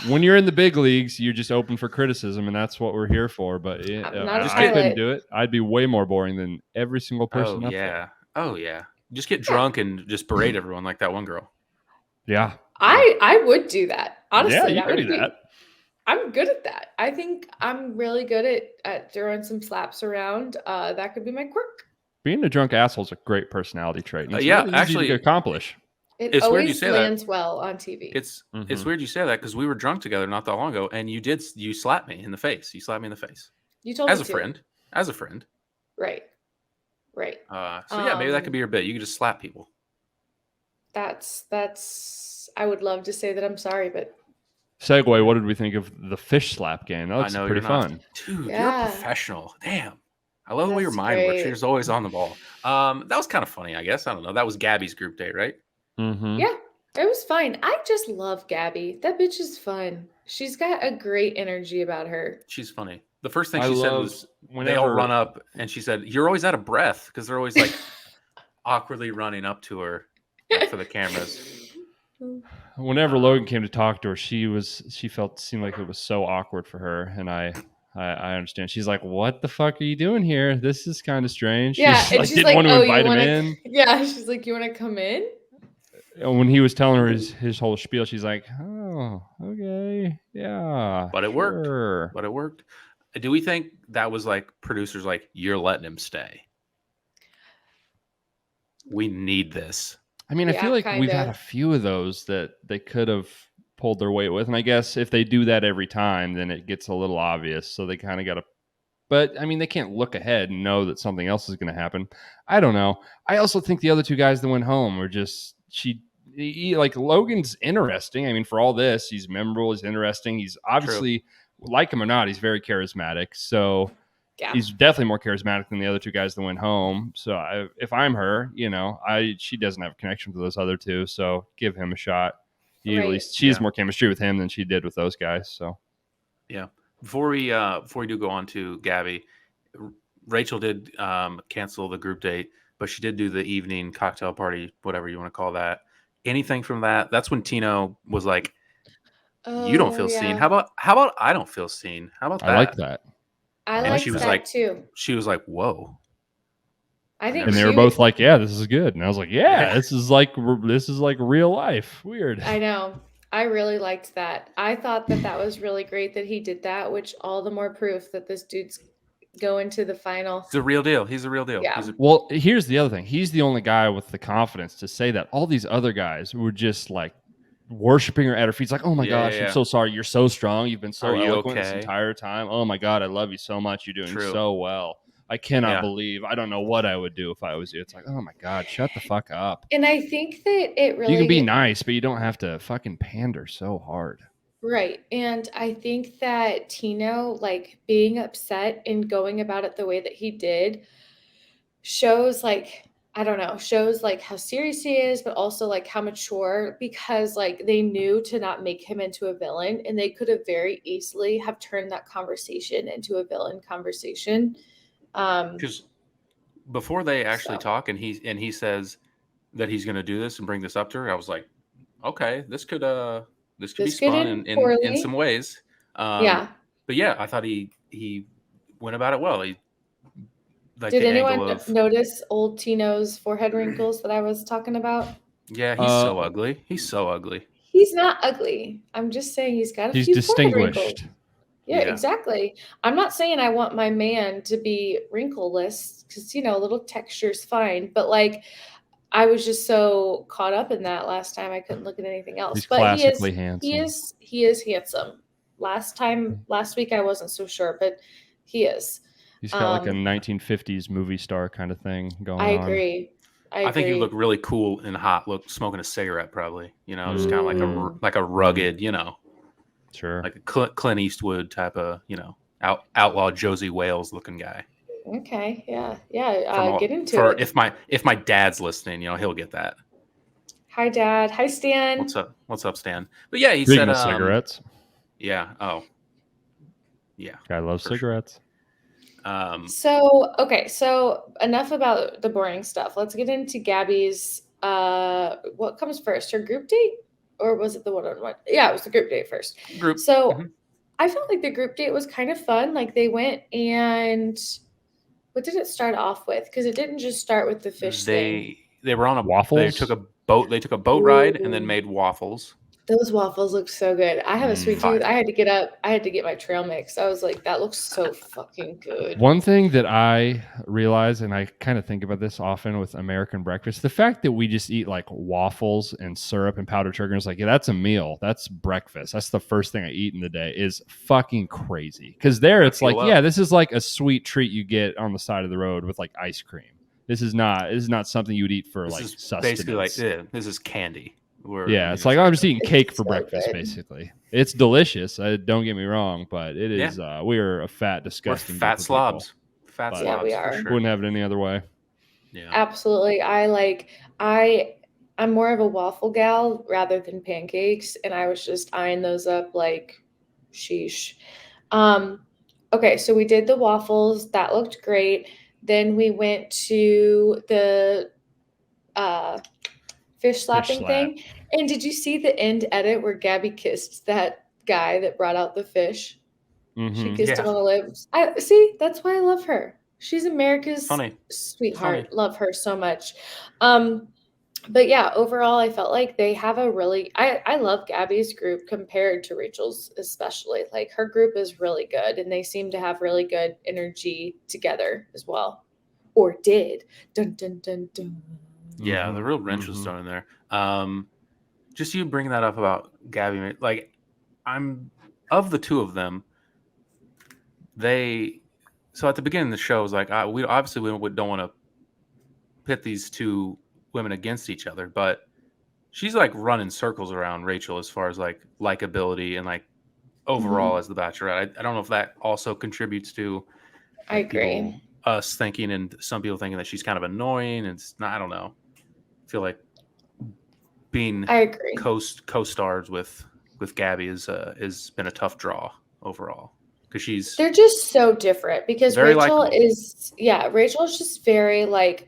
[SPEAKER 3] when you're in the big leagues, you're just open for criticism, and that's what we're here for. But
[SPEAKER 2] I'm not a
[SPEAKER 3] I couldn't
[SPEAKER 2] pilot.
[SPEAKER 3] do it. I'd be way more boring than every single person up there.
[SPEAKER 1] Oh yeah. Just get drunk and just berate everyone like that one girl.
[SPEAKER 3] Yeah.
[SPEAKER 2] I would do that. Honestly,
[SPEAKER 3] Yeah, you
[SPEAKER 2] that
[SPEAKER 3] could
[SPEAKER 2] would
[SPEAKER 3] do
[SPEAKER 2] be.
[SPEAKER 3] that.
[SPEAKER 2] I'm good at that. I think I'm really good at throwing some slaps around. That could be my quirk.
[SPEAKER 3] Being a drunk asshole is a great personality trait. and It's
[SPEAKER 1] Yeah,
[SPEAKER 3] really easy
[SPEAKER 1] actually-
[SPEAKER 3] to accomplish.
[SPEAKER 2] It
[SPEAKER 1] It's weird you
[SPEAKER 2] always
[SPEAKER 1] say that.
[SPEAKER 2] lands well on TV.
[SPEAKER 1] It's
[SPEAKER 3] Mhm.
[SPEAKER 1] weird you say that because we were drunk together not that long ago, and you slapped me in the face. You slapped me in the face
[SPEAKER 2] You told
[SPEAKER 1] as
[SPEAKER 2] me
[SPEAKER 1] a
[SPEAKER 2] to.
[SPEAKER 1] friend. As a friend.
[SPEAKER 2] Right. Right.
[SPEAKER 1] So yeah, maybe that could be your bit. You could just slap people.
[SPEAKER 2] That's I would love to say that I'm sorry, but
[SPEAKER 3] Segue, what did we think of the fish slap game? That looks
[SPEAKER 1] I know
[SPEAKER 3] pretty
[SPEAKER 1] you're not,
[SPEAKER 3] fun.
[SPEAKER 1] dude. You're a
[SPEAKER 2] yeah,
[SPEAKER 1] professional. Damn. I love the way your
[SPEAKER 2] that's
[SPEAKER 1] mind works. You're
[SPEAKER 2] great.
[SPEAKER 1] just always on the ball. That was kind of funny, I guess. I don't know. That was Gabby's group date, right?
[SPEAKER 3] Mm-hmm.
[SPEAKER 2] Yeah, it was fine. I just love Gabby. That bitch is fun. She's got a great energy about her.
[SPEAKER 1] She's funny. The first thing
[SPEAKER 3] I
[SPEAKER 1] she said
[SPEAKER 3] love
[SPEAKER 1] was they all
[SPEAKER 3] whenever
[SPEAKER 1] run up, and she said, "You're always out of breath," because they're always like awkwardly running up to her for the cameras.
[SPEAKER 3] whenever Logan came to talk to her, seemed like it was so awkward for her, and I understand. She's like, "What the fuck are you doing here? This is kind of strange."
[SPEAKER 2] Yeah,
[SPEAKER 3] She's
[SPEAKER 2] and
[SPEAKER 3] like,
[SPEAKER 2] she's
[SPEAKER 3] didn't
[SPEAKER 2] like,
[SPEAKER 3] want to
[SPEAKER 2] "Oh,
[SPEAKER 3] invite
[SPEAKER 2] you
[SPEAKER 3] him
[SPEAKER 2] want
[SPEAKER 3] in.
[SPEAKER 2] to?" Yeah, she's like, "You want to come in?"
[SPEAKER 3] When he was telling her his whole spiel, she's like, "Oh, okay, yeah,
[SPEAKER 1] But it
[SPEAKER 3] sure."
[SPEAKER 1] worked. Do we think that was like producers like, "You're letting him stay. We need this."
[SPEAKER 3] I mean, I feel
[SPEAKER 2] Yeah,
[SPEAKER 3] like we've had a
[SPEAKER 2] kinda.
[SPEAKER 3] few of those that they could have pulled their weight with, and I guess if they do that every time, then it gets a little obvious. So they kind of got to. But I mean, they can't look ahead and know that something else is going to happen. I don't know. I also think the other two guys that went home were just like Logan's interesting. I mean, for all this, he's memorable. He's interesting. He's obviously, like him or not, he's very charismatic. So
[SPEAKER 2] Yeah,
[SPEAKER 3] he's definitely more charismatic than the other two guys that went home. So if I'm her, she doesn't have a connection to those other two. So give him a shot. At
[SPEAKER 2] right.
[SPEAKER 3] least she has more chemistry with him than she did with those guys. So
[SPEAKER 1] Yeah. Before we do go on to Gabby, Rachel did cancel the group date, but she did do the evening cocktail party, whatever you want to call that. Anything from that? That's when Tino was like, "You don't
[SPEAKER 2] Oh
[SPEAKER 1] feel seen.
[SPEAKER 2] yeah,
[SPEAKER 1] How about I don't feel seen? How about
[SPEAKER 3] I like
[SPEAKER 1] that?"
[SPEAKER 3] that.
[SPEAKER 2] I
[SPEAKER 1] And
[SPEAKER 2] liked
[SPEAKER 1] she was
[SPEAKER 2] that
[SPEAKER 1] like,
[SPEAKER 2] too.
[SPEAKER 1] "Whoa."
[SPEAKER 2] I think
[SPEAKER 3] And they
[SPEAKER 2] she
[SPEAKER 3] were both like, "Yeah, this is good." And I was like, "Yeah,
[SPEAKER 1] Yeah.
[SPEAKER 3] this is like real life. Weird."
[SPEAKER 2] I know. I really liked that. I thought that that was really great that he did that, which all the more proof that this dude's going to the final.
[SPEAKER 1] He's a real deal. He's a real deal.
[SPEAKER 2] Yeah.
[SPEAKER 1] He's a
[SPEAKER 3] Well, here's the other thing. He's the only guy with the confidence to say that. All these other guys were just like worshiping her at her feet. It's like, "Oh my gosh, I'm
[SPEAKER 1] yeah.
[SPEAKER 3] so sorry. You're so strong. You've been so
[SPEAKER 1] Are you
[SPEAKER 3] eloquent this
[SPEAKER 1] okay?
[SPEAKER 3] entire time. Oh my God, I love you so much. You're doing
[SPEAKER 1] True.
[SPEAKER 3] so well. I cannot
[SPEAKER 1] Yeah.
[SPEAKER 3] believe. I don't know what I would do if I was you." It's like, "Oh my God, shut the fuck up."
[SPEAKER 2] And I think that it
[SPEAKER 3] You can be
[SPEAKER 2] really
[SPEAKER 3] nice, but you don't have to fucking pander so hard.
[SPEAKER 2] right. And I think that Tino, like being upset and going about it the way that he did, shows like I don't know, shows like how serious he is, but also like how mature because like they knew to not make him into a villain and they could have very easily have turned that conversation into a villain conversation.
[SPEAKER 1] Because before they actually
[SPEAKER 2] So
[SPEAKER 1] talk, and he says that he's going to do this and bring this up to her, I was like, okay, this could be
[SPEAKER 2] this could
[SPEAKER 1] spun
[SPEAKER 2] end
[SPEAKER 1] in some
[SPEAKER 2] poorly.
[SPEAKER 1] ways.
[SPEAKER 2] Yeah.
[SPEAKER 1] But yeah, I thought he went about it well. He like
[SPEAKER 2] Did
[SPEAKER 1] the
[SPEAKER 2] anyone
[SPEAKER 1] angle of
[SPEAKER 2] notice old Tino's forehead wrinkles that I was talking about?
[SPEAKER 1] yeah, he's so ugly. He's so ugly.
[SPEAKER 2] He's not ugly. I'm just saying he's got a
[SPEAKER 3] He's
[SPEAKER 2] few forehead wrinkles.
[SPEAKER 3] distinguished.
[SPEAKER 2] Yeah,
[SPEAKER 1] Yeah.
[SPEAKER 2] exactly. I'm not saying I want my man to be wrinkleless because, a little texture's fine. But like, I was just so caught up in that last time I couldn't look at anything else.
[SPEAKER 3] He's
[SPEAKER 2] But
[SPEAKER 3] classically
[SPEAKER 2] he
[SPEAKER 3] handsome.
[SPEAKER 2] is handsome. Last week I wasn't so sure, but he is.
[SPEAKER 3] He's got like a 1950s movie star kind of thing going
[SPEAKER 2] I
[SPEAKER 3] on.
[SPEAKER 2] agree.
[SPEAKER 1] I think he looked really cool and hot. Look, smoking a cigarette, probably. Just kind of like a rugged,
[SPEAKER 3] Sure.
[SPEAKER 1] like a Clint Eastwood type of, outlaw Josie Wales looking guy.
[SPEAKER 2] Okay. Yeah. Yeah. Get into it.
[SPEAKER 1] If my dad's listening, he'll get that.
[SPEAKER 2] Hi, Dad. Hi, Stan.
[SPEAKER 1] What's up, Stan? But yeah, he
[SPEAKER 3] Speaking
[SPEAKER 1] said
[SPEAKER 3] of cigarettes.
[SPEAKER 1] Yeah. Oh. Yeah.
[SPEAKER 3] Guy loves cigarettes.
[SPEAKER 2] So enough about the boring stuff. Let's get into Gabby's. What comes first? Her group date, or was it the one-on-one? Yeah, it was the group date first.
[SPEAKER 1] Group.
[SPEAKER 2] So I felt like the group date was kind of fun. Like they went and what did it start off with? Because it didn't just start with the fish thing.
[SPEAKER 1] They were on a
[SPEAKER 3] waffles.
[SPEAKER 1] They took a boat ride and then made waffles.
[SPEAKER 2] Those waffles look so good. I have a sweet tooth. I had to get up. I had to get my trail mix. I was like, that looks so fucking good.
[SPEAKER 3] One thing that I realize, and I kind of think about this often with American breakfast, the fact that we just eat like waffles and syrup and powdered sugar, it's like, yeah, that's a meal. That's breakfast. That's the first thing I eat in the day is fucking crazy. Because there it's like, yeah, this is like a sweet treat you get on the side of the road with like ice cream. This is not something you would eat for
[SPEAKER 1] This
[SPEAKER 3] like
[SPEAKER 1] is
[SPEAKER 3] sustenance.
[SPEAKER 1] basically like this is candy.
[SPEAKER 3] Yeah, it's like I'm just eating
[SPEAKER 2] It's
[SPEAKER 3] cake for
[SPEAKER 2] so
[SPEAKER 3] breakfast,
[SPEAKER 2] good.
[SPEAKER 3] basically. It's delicious. Don't get me wrong, but it is. We are a fat,
[SPEAKER 1] We're
[SPEAKER 3] disgusting
[SPEAKER 1] fat
[SPEAKER 3] group of
[SPEAKER 1] slobs. Fat
[SPEAKER 3] But-
[SPEAKER 2] Yeah,
[SPEAKER 1] slobs
[SPEAKER 2] we
[SPEAKER 1] for
[SPEAKER 2] are.
[SPEAKER 1] sure.
[SPEAKER 3] people. Wouldn't have it any other way.
[SPEAKER 1] Yeah.
[SPEAKER 2] Absolutely. I'm more of a waffle gal rather than pancakes, and I was just eyeing those up like sheesh. Okay, so we did the waffles. That looked great. Then we went to the fish slapping
[SPEAKER 3] slap.
[SPEAKER 2] thing. And did you see the end edit where Gabby kissed that guy that brought out the fish? She
[SPEAKER 3] Mhm.
[SPEAKER 2] kissed him
[SPEAKER 1] Yeah.
[SPEAKER 2] on the lips. I see. That's why I love her. She's America's
[SPEAKER 1] Funny.
[SPEAKER 2] sweetheart.
[SPEAKER 1] Funny.
[SPEAKER 2] Love her so much. But yeah, overall, I felt like they have a really. I love Gabby's group compared to Rachel's, especially. Like her group is really good, and they seem to have really good energy together as well, or did. Dun dun dun dun.
[SPEAKER 1] Yeah, the real wrench was thrown in there. Just you bringing that up about Gabby, like I'm of the two of them. So at the beginning of the show, it was like we don't want to pit these two women against each other, but she's like running circles around Rachel as far as like likability and like overall as the Bachelorette. I don't know if that also contributes to
[SPEAKER 2] I agree.
[SPEAKER 1] people, us thinking, and some people thinking that she's kind of annoying. And it's not, I don't know. I feel like being
[SPEAKER 2] I agree.
[SPEAKER 1] co-stars with Gabby has been a tough draw overall because
[SPEAKER 2] They're just so different because
[SPEAKER 1] very
[SPEAKER 2] Rachel
[SPEAKER 1] likable.
[SPEAKER 2] Rachel's just very like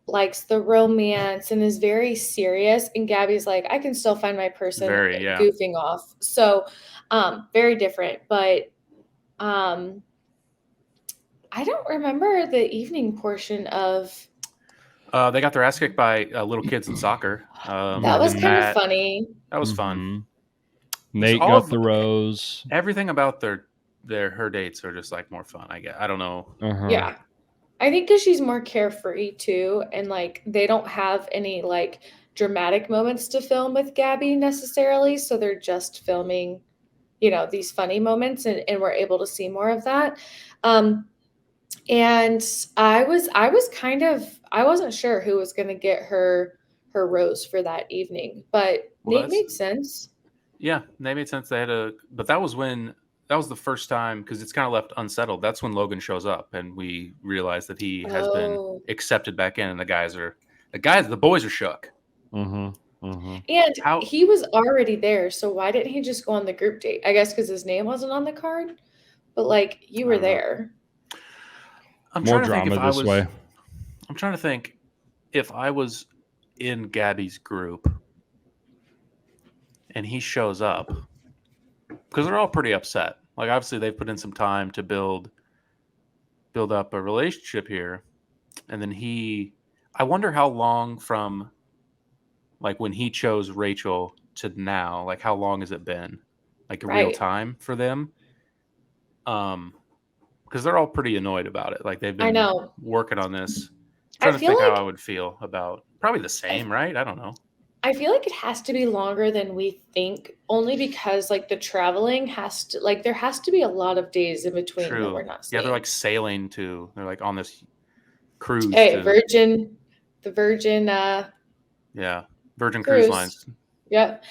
[SPEAKER 2] likes the romance and is very serious, and Gabby's like, I can still find my person goofing off. So very different. But I don't remember the evening portion of
[SPEAKER 1] they got their ass kicked by little kids in soccer.
[SPEAKER 2] that was kind of funny.
[SPEAKER 1] That was fun.
[SPEAKER 3] Nate got the rose.
[SPEAKER 1] Everything about her dates are just like more fun. I don't know.
[SPEAKER 2] Yeah. I think because she's more carefree too, and like they don't have any like dramatic moments to film with Gabby necessarily, so they're just filming, these funny moments, and we're able to see more of that. And I wasn't sure who was going to get her rose for that evening, but Nate made sense.
[SPEAKER 1] Yeah, Nate made sense. But that was the first time, because it's kind of left unsettled. That's when Logan shows up, and we realize that he has been accepted back in, and the boys are shook.
[SPEAKER 2] And he was already there, so why didn't he just go on the group date? I guess because his name wasn't on the card, but like you were there.
[SPEAKER 1] I'm trying to think if I was in Gabby's group and he shows up, because they're all pretty upset. Like obviously they've put in some time to build up a relationship here, and then I wonder how long from like when he chose Rachel to now, like how long has it been, like real time for them? Because they're all pretty annoyed about it. Like they've been working on this. I'm trying to think how I would feel about probably the same, right? I don't know.
[SPEAKER 2] I feel like it has to be longer than we think, only because like the traveling there has to be a lot of days in between that we're not seeing.
[SPEAKER 1] Yeah, they're like sailing they're like on this cruise.
[SPEAKER 2] Hey, Virgin.
[SPEAKER 1] Virgin Cruise Lines.
[SPEAKER 2] Yep.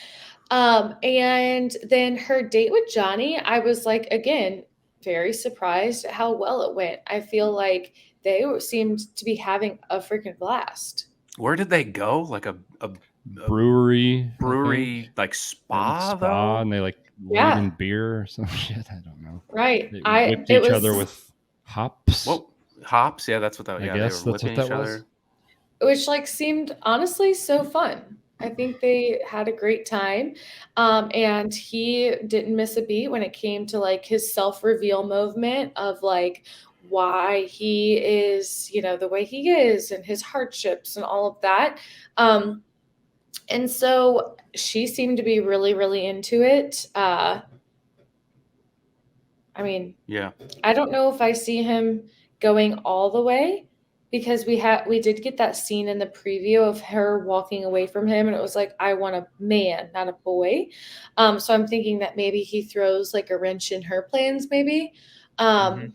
[SPEAKER 2] And then her date with Johnny, I was like, again, very surprised at how well it went. I feel like they seemed to be having a freaking blast.
[SPEAKER 1] Where did they go? Like a
[SPEAKER 3] brewery,
[SPEAKER 1] like spa though,
[SPEAKER 3] and they like laid in beer or some shit. I don't know.
[SPEAKER 2] Right.
[SPEAKER 3] They whipped each other with hops.
[SPEAKER 1] Well, hops. Yeah, that's what that.
[SPEAKER 3] I guess
[SPEAKER 1] they were
[SPEAKER 3] that's
[SPEAKER 1] whipping
[SPEAKER 3] what
[SPEAKER 1] each
[SPEAKER 3] that
[SPEAKER 1] other.
[SPEAKER 2] Which like seemed honestly so fun. I think they had a great time. And he didn't miss a beat when it came to like his self-reveal movement of like why he is, the way he is and his hardships and all of that. And so she seemed to be really, really into it. I mean, I don't know if I see him going all the way, because we did get that scene in the preview of her walking away from him, and it was like, I want a man, not a boy. So I'm thinking that maybe he throws like a wrench in her plans, maybe. Or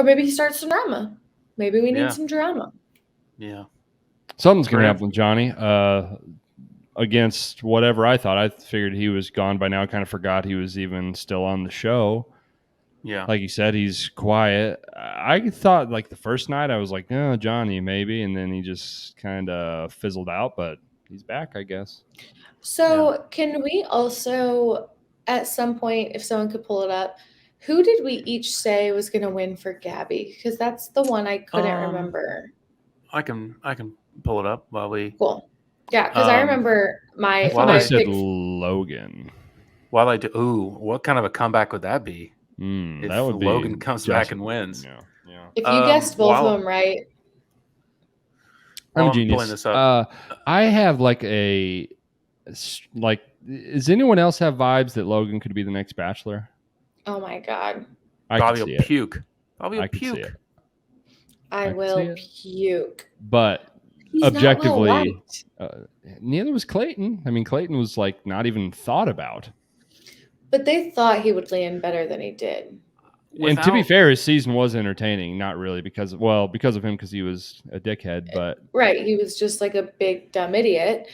[SPEAKER 2] maybe he starts some drama. Maybe we
[SPEAKER 1] Yeah.
[SPEAKER 2] need some drama.
[SPEAKER 1] Yeah.
[SPEAKER 3] Something's gonna
[SPEAKER 1] Graham?
[SPEAKER 3] happen with Johnny. Against whatever I thought. I figured he was gone by now. I kind of forgot he was even still on the show.
[SPEAKER 1] Yeah.
[SPEAKER 3] Like you said, he's quiet. I thought like the first night I was like, no, Johnny maybe, and then he just kind of fizzled out. But he's back, I guess.
[SPEAKER 2] So can we also, at some point, if someone could pull it up, who did we each say was going to win for Gabby? Because that's the one I couldn't remember.
[SPEAKER 1] I can pull it up while we.
[SPEAKER 2] Cool. Yeah, because I remember
[SPEAKER 3] I
[SPEAKER 2] my
[SPEAKER 3] thought
[SPEAKER 1] Well,
[SPEAKER 3] I
[SPEAKER 2] my
[SPEAKER 3] said
[SPEAKER 2] pick.
[SPEAKER 3] Logan.
[SPEAKER 1] While I do, ooh, what kind of a comeback would that be? If
[SPEAKER 3] That would be
[SPEAKER 1] Logan comes back and
[SPEAKER 3] just-
[SPEAKER 1] wins.
[SPEAKER 3] Yeah.
[SPEAKER 2] If you guessed both
[SPEAKER 1] while-
[SPEAKER 2] of them right,
[SPEAKER 3] I'm
[SPEAKER 1] While
[SPEAKER 3] a
[SPEAKER 1] I'm
[SPEAKER 3] genius.
[SPEAKER 1] pulling this up.
[SPEAKER 3] I have like does anyone else have vibes that Logan could be the next Bachelor?
[SPEAKER 2] oh my God,
[SPEAKER 3] I
[SPEAKER 1] Bobby
[SPEAKER 3] could
[SPEAKER 1] will
[SPEAKER 3] see it.
[SPEAKER 1] puke. Bobby will
[SPEAKER 3] I could see
[SPEAKER 1] puke.
[SPEAKER 3] it.
[SPEAKER 2] I
[SPEAKER 3] could
[SPEAKER 2] will
[SPEAKER 3] see it.
[SPEAKER 2] puke.
[SPEAKER 3] But
[SPEAKER 2] He's
[SPEAKER 3] objectively,
[SPEAKER 2] not well-liked.
[SPEAKER 3] neither was Clayton. I mean, Clayton was like not even thought about.
[SPEAKER 2] But they thought he would land better than he did.
[SPEAKER 3] And to be
[SPEAKER 1] Without-
[SPEAKER 3] fair, his season was entertaining. Not really because of him, because he was a dickhead. But
[SPEAKER 2] Right, he was just like a big dumb idiot.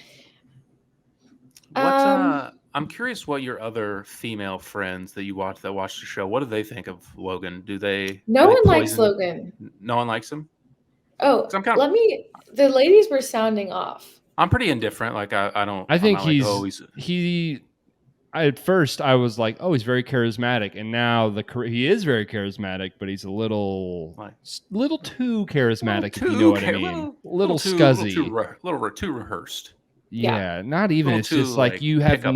[SPEAKER 1] I'm curious what your other female friends that watch the show, what do they think of Logan?
[SPEAKER 2] No
[SPEAKER 1] are they
[SPEAKER 2] one likes
[SPEAKER 1] poison-
[SPEAKER 2] Logan.
[SPEAKER 1] No one likes him?
[SPEAKER 2] Oh,
[SPEAKER 1] 'Cause I'm kind of-
[SPEAKER 2] the ladies were sounding off.
[SPEAKER 1] I'm pretty indifferent. Like I don't.
[SPEAKER 3] I think
[SPEAKER 1] I'm not
[SPEAKER 3] he's
[SPEAKER 1] like,
[SPEAKER 3] he. At first, I was like, "Oh, he's very charismatic," and now he is very charismatic, but he's a little too charismatic, if you know what I mean. Little scuzzy,
[SPEAKER 1] too rehearsed.
[SPEAKER 3] Yeah, not even.
[SPEAKER 1] Little
[SPEAKER 3] It's just
[SPEAKER 1] too,
[SPEAKER 3] like
[SPEAKER 1] like,
[SPEAKER 3] you have
[SPEAKER 1] pickup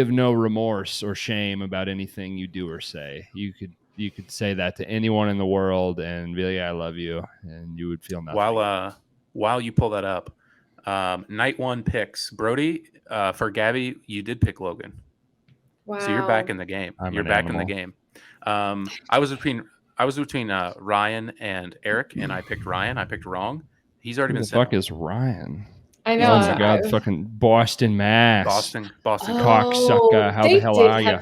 [SPEAKER 3] no remorse or shame about anything you do or say. You could say that to anyone in the world and be like, "I love you," and you would feel nothing.
[SPEAKER 1] While you pull that up, night one picks Brody. For Gabby, you did pick Logan.
[SPEAKER 2] Wow.
[SPEAKER 1] So you're back in the game.
[SPEAKER 3] I'm
[SPEAKER 1] You're
[SPEAKER 3] an
[SPEAKER 1] back in the
[SPEAKER 3] animal.
[SPEAKER 1] game. I was between Ryan and Eric, and I picked Ryan. I picked wrong. He's already
[SPEAKER 3] Who
[SPEAKER 1] been
[SPEAKER 3] the
[SPEAKER 1] sent
[SPEAKER 3] fuck is Ryan?
[SPEAKER 2] I know.
[SPEAKER 3] Oh my god, fucking Boston, Mass.
[SPEAKER 1] Boston.
[SPEAKER 3] Cocksucker. How the
[SPEAKER 2] they
[SPEAKER 3] hell
[SPEAKER 2] did
[SPEAKER 3] are you?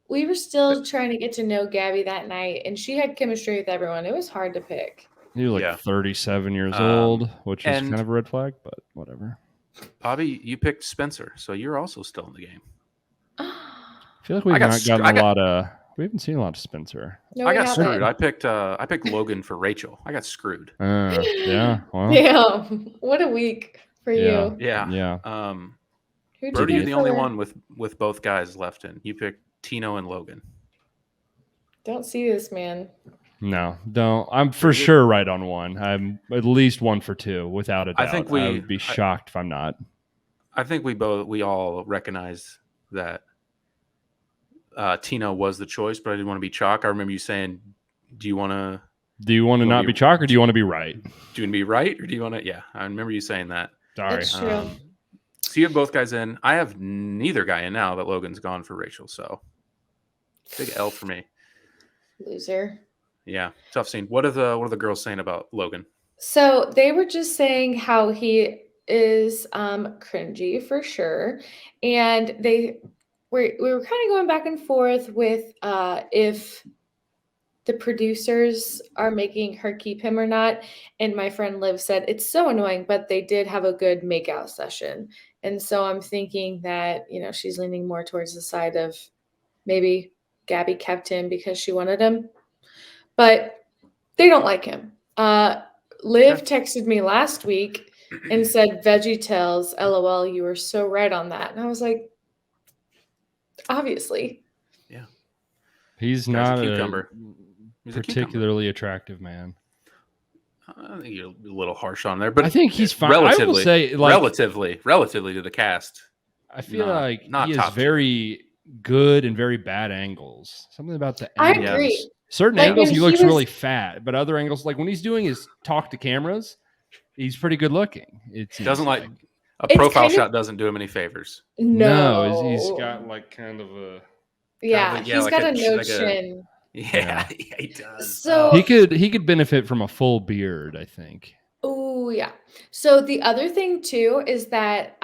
[SPEAKER 2] We were still trying to get to know Gabby that night, and she had chemistry with everyone. It was hard to pick.
[SPEAKER 3] He was like
[SPEAKER 1] Yeah.
[SPEAKER 3] 37 years old, which is
[SPEAKER 1] and-
[SPEAKER 3] kind of a red flag, but whatever.
[SPEAKER 1] Bobby, you picked Spencer, so you're also still in the game.
[SPEAKER 3] I feel like we've not gotten a lot of. We haven't seen a lot of Spencer.
[SPEAKER 2] No,
[SPEAKER 1] I
[SPEAKER 2] we
[SPEAKER 1] got
[SPEAKER 2] haven't.
[SPEAKER 1] screwed. I picked Logan for Rachel. I got screwed.
[SPEAKER 3] Yeah. Well.
[SPEAKER 2] Damn, what a week for
[SPEAKER 3] Yeah.
[SPEAKER 2] you.
[SPEAKER 1] Yeah.
[SPEAKER 3] Yeah.
[SPEAKER 2] Who'd
[SPEAKER 1] Brody,
[SPEAKER 2] you
[SPEAKER 1] you're
[SPEAKER 2] pick
[SPEAKER 1] the only
[SPEAKER 2] for-
[SPEAKER 1] one with both guys left in. You picked Tino and Logan.
[SPEAKER 2] Don't see this man.
[SPEAKER 3] No, don't. I'm for
[SPEAKER 1] Pretty good.
[SPEAKER 3] sure right on one. I'm at least 1 for 2, without a doubt.
[SPEAKER 1] I think
[SPEAKER 3] I would be shocked if I'm not.
[SPEAKER 1] I think we all recognize that Tino was the choice, but I didn't want to be chalk. I remember you saying, "Do you want to
[SPEAKER 3] not be chalk, or do you want to be right?
[SPEAKER 1] do you want to be right, or do you want to?" Yeah, I remember you saying that.
[SPEAKER 3] Sorry.
[SPEAKER 2] That's true.
[SPEAKER 1] So you have both guys in. I have neither guy in now that Logan's gone for Rachel. So big L for me.
[SPEAKER 2] Loser.
[SPEAKER 1] Yeah, tough scene. What are the girls saying about Logan?
[SPEAKER 2] So they were just saying how he is cringy for sure, and we were kind of going back and forth with if the producers are making her keep him or not. And my friend Liv said it's so annoying, but they did have a good makeout session, and so I'm thinking that she's leaning more towards the side of maybe Gabby kept him because she wanted him, but they don't like him. Liv texted me last week and said, "Veggie Tales, LOL, you were so right on that." And I was like, obviously.
[SPEAKER 1] Yeah.
[SPEAKER 3] He's
[SPEAKER 1] Guy's a
[SPEAKER 3] not
[SPEAKER 1] cucumber. He's a cucumber.
[SPEAKER 3] particularly attractive man.
[SPEAKER 1] I think you're a little harsh on there, but
[SPEAKER 3] I think he's fine.
[SPEAKER 1] Relatively,
[SPEAKER 3] I will say, like,
[SPEAKER 1] relatively to the cast.
[SPEAKER 3] I feel
[SPEAKER 1] not-
[SPEAKER 3] like
[SPEAKER 1] not
[SPEAKER 3] he
[SPEAKER 1] top
[SPEAKER 3] has
[SPEAKER 1] tier.
[SPEAKER 3] very good and very bad angles. Something about the
[SPEAKER 2] I
[SPEAKER 3] angles.
[SPEAKER 2] agree.
[SPEAKER 3] Certain
[SPEAKER 2] Like,
[SPEAKER 3] angles,
[SPEAKER 2] when
[SPEAKER 3] he
[SPEAKER 2] he
[SPEAKER 3] looks
[SPEAKER 2] was-
[SPEAKER 3] really fat, but other angles, like when he's doing his talk to cameras, he's pretty good looking. It seems
[SPEAKER 1] Doesn't like a
[SPEAKER 2] It's
[SPEAKER 1] profile
[SPEAKER 2] kind of-
[SPEAKER 1] shot doesn't do him any favors.
[SPEAKER 2] No,
[SPEAKER 3] he's got like kind of a.
[SPEAKER 2] yeah,
[SPEAKER 1] kind of a- yeah,
[SPEAKER 2] he's
[SPEAKER 1] like
[SPEAKER 2] got
[SPEAKER 1] a
[SPEAKER 2] a
[SPEAKER 1] ch-
[SPEAKER 2] no
[SPEAKER 1] like a-
[SPEAKER 2] chin.
[SPEAKER 1] Yeah, yeah he does.
[SPEAKER 2] So-
[SPEAKER 3] He could benefit from a full beard, I think.
[SPEAKER 2] Oh yeah. So the other thing too is that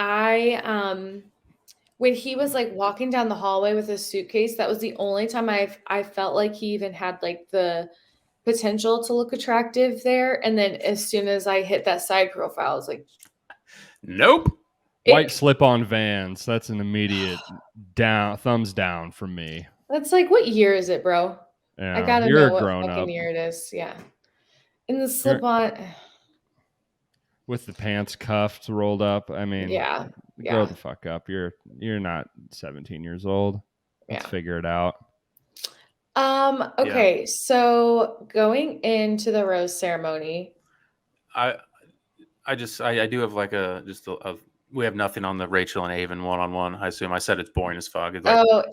[SPEAKER 2] when he was like walking down the hallway with his suitcase, that was the only time I felt like he even had like the potential to look attractive there. And then as soon as I hit that side profile, I was like,
[SPEAKER 1] Nope.
[SPEAKER 3] White slip-on Vans. That's an immediate thumbs down from me.
[SPEAKER 2] That's like, what year is it, bro?
[SPEAKER 3] Yeah,
[SPEAKER 2] I gotta
[SPEAKER 3] you're
[SPEAKER 2] know
[SPEAKER 3] a
[SPEAKER 2] what
[SPEAKER 3] grown
[SPEAKER 2] fucking
[SPEAKER 3] up
[SPEAKER 2] year it is. Yeah. And the slip on.
[SPEAKER 3] with the pants cuffed, rolled up. I mean,
[SPEAKER 2] Yeah.
[SPEAKER 3] grow the fuck up. You're not 17 years old. Let's figure it out.
[SPEAKER 2] Okay, so going into the rose ceremony,
[SPEAKER 1] I do have like we have nothing on the Rachel and Avon one-on-one. I assume I said it's boring as fuck. It's like,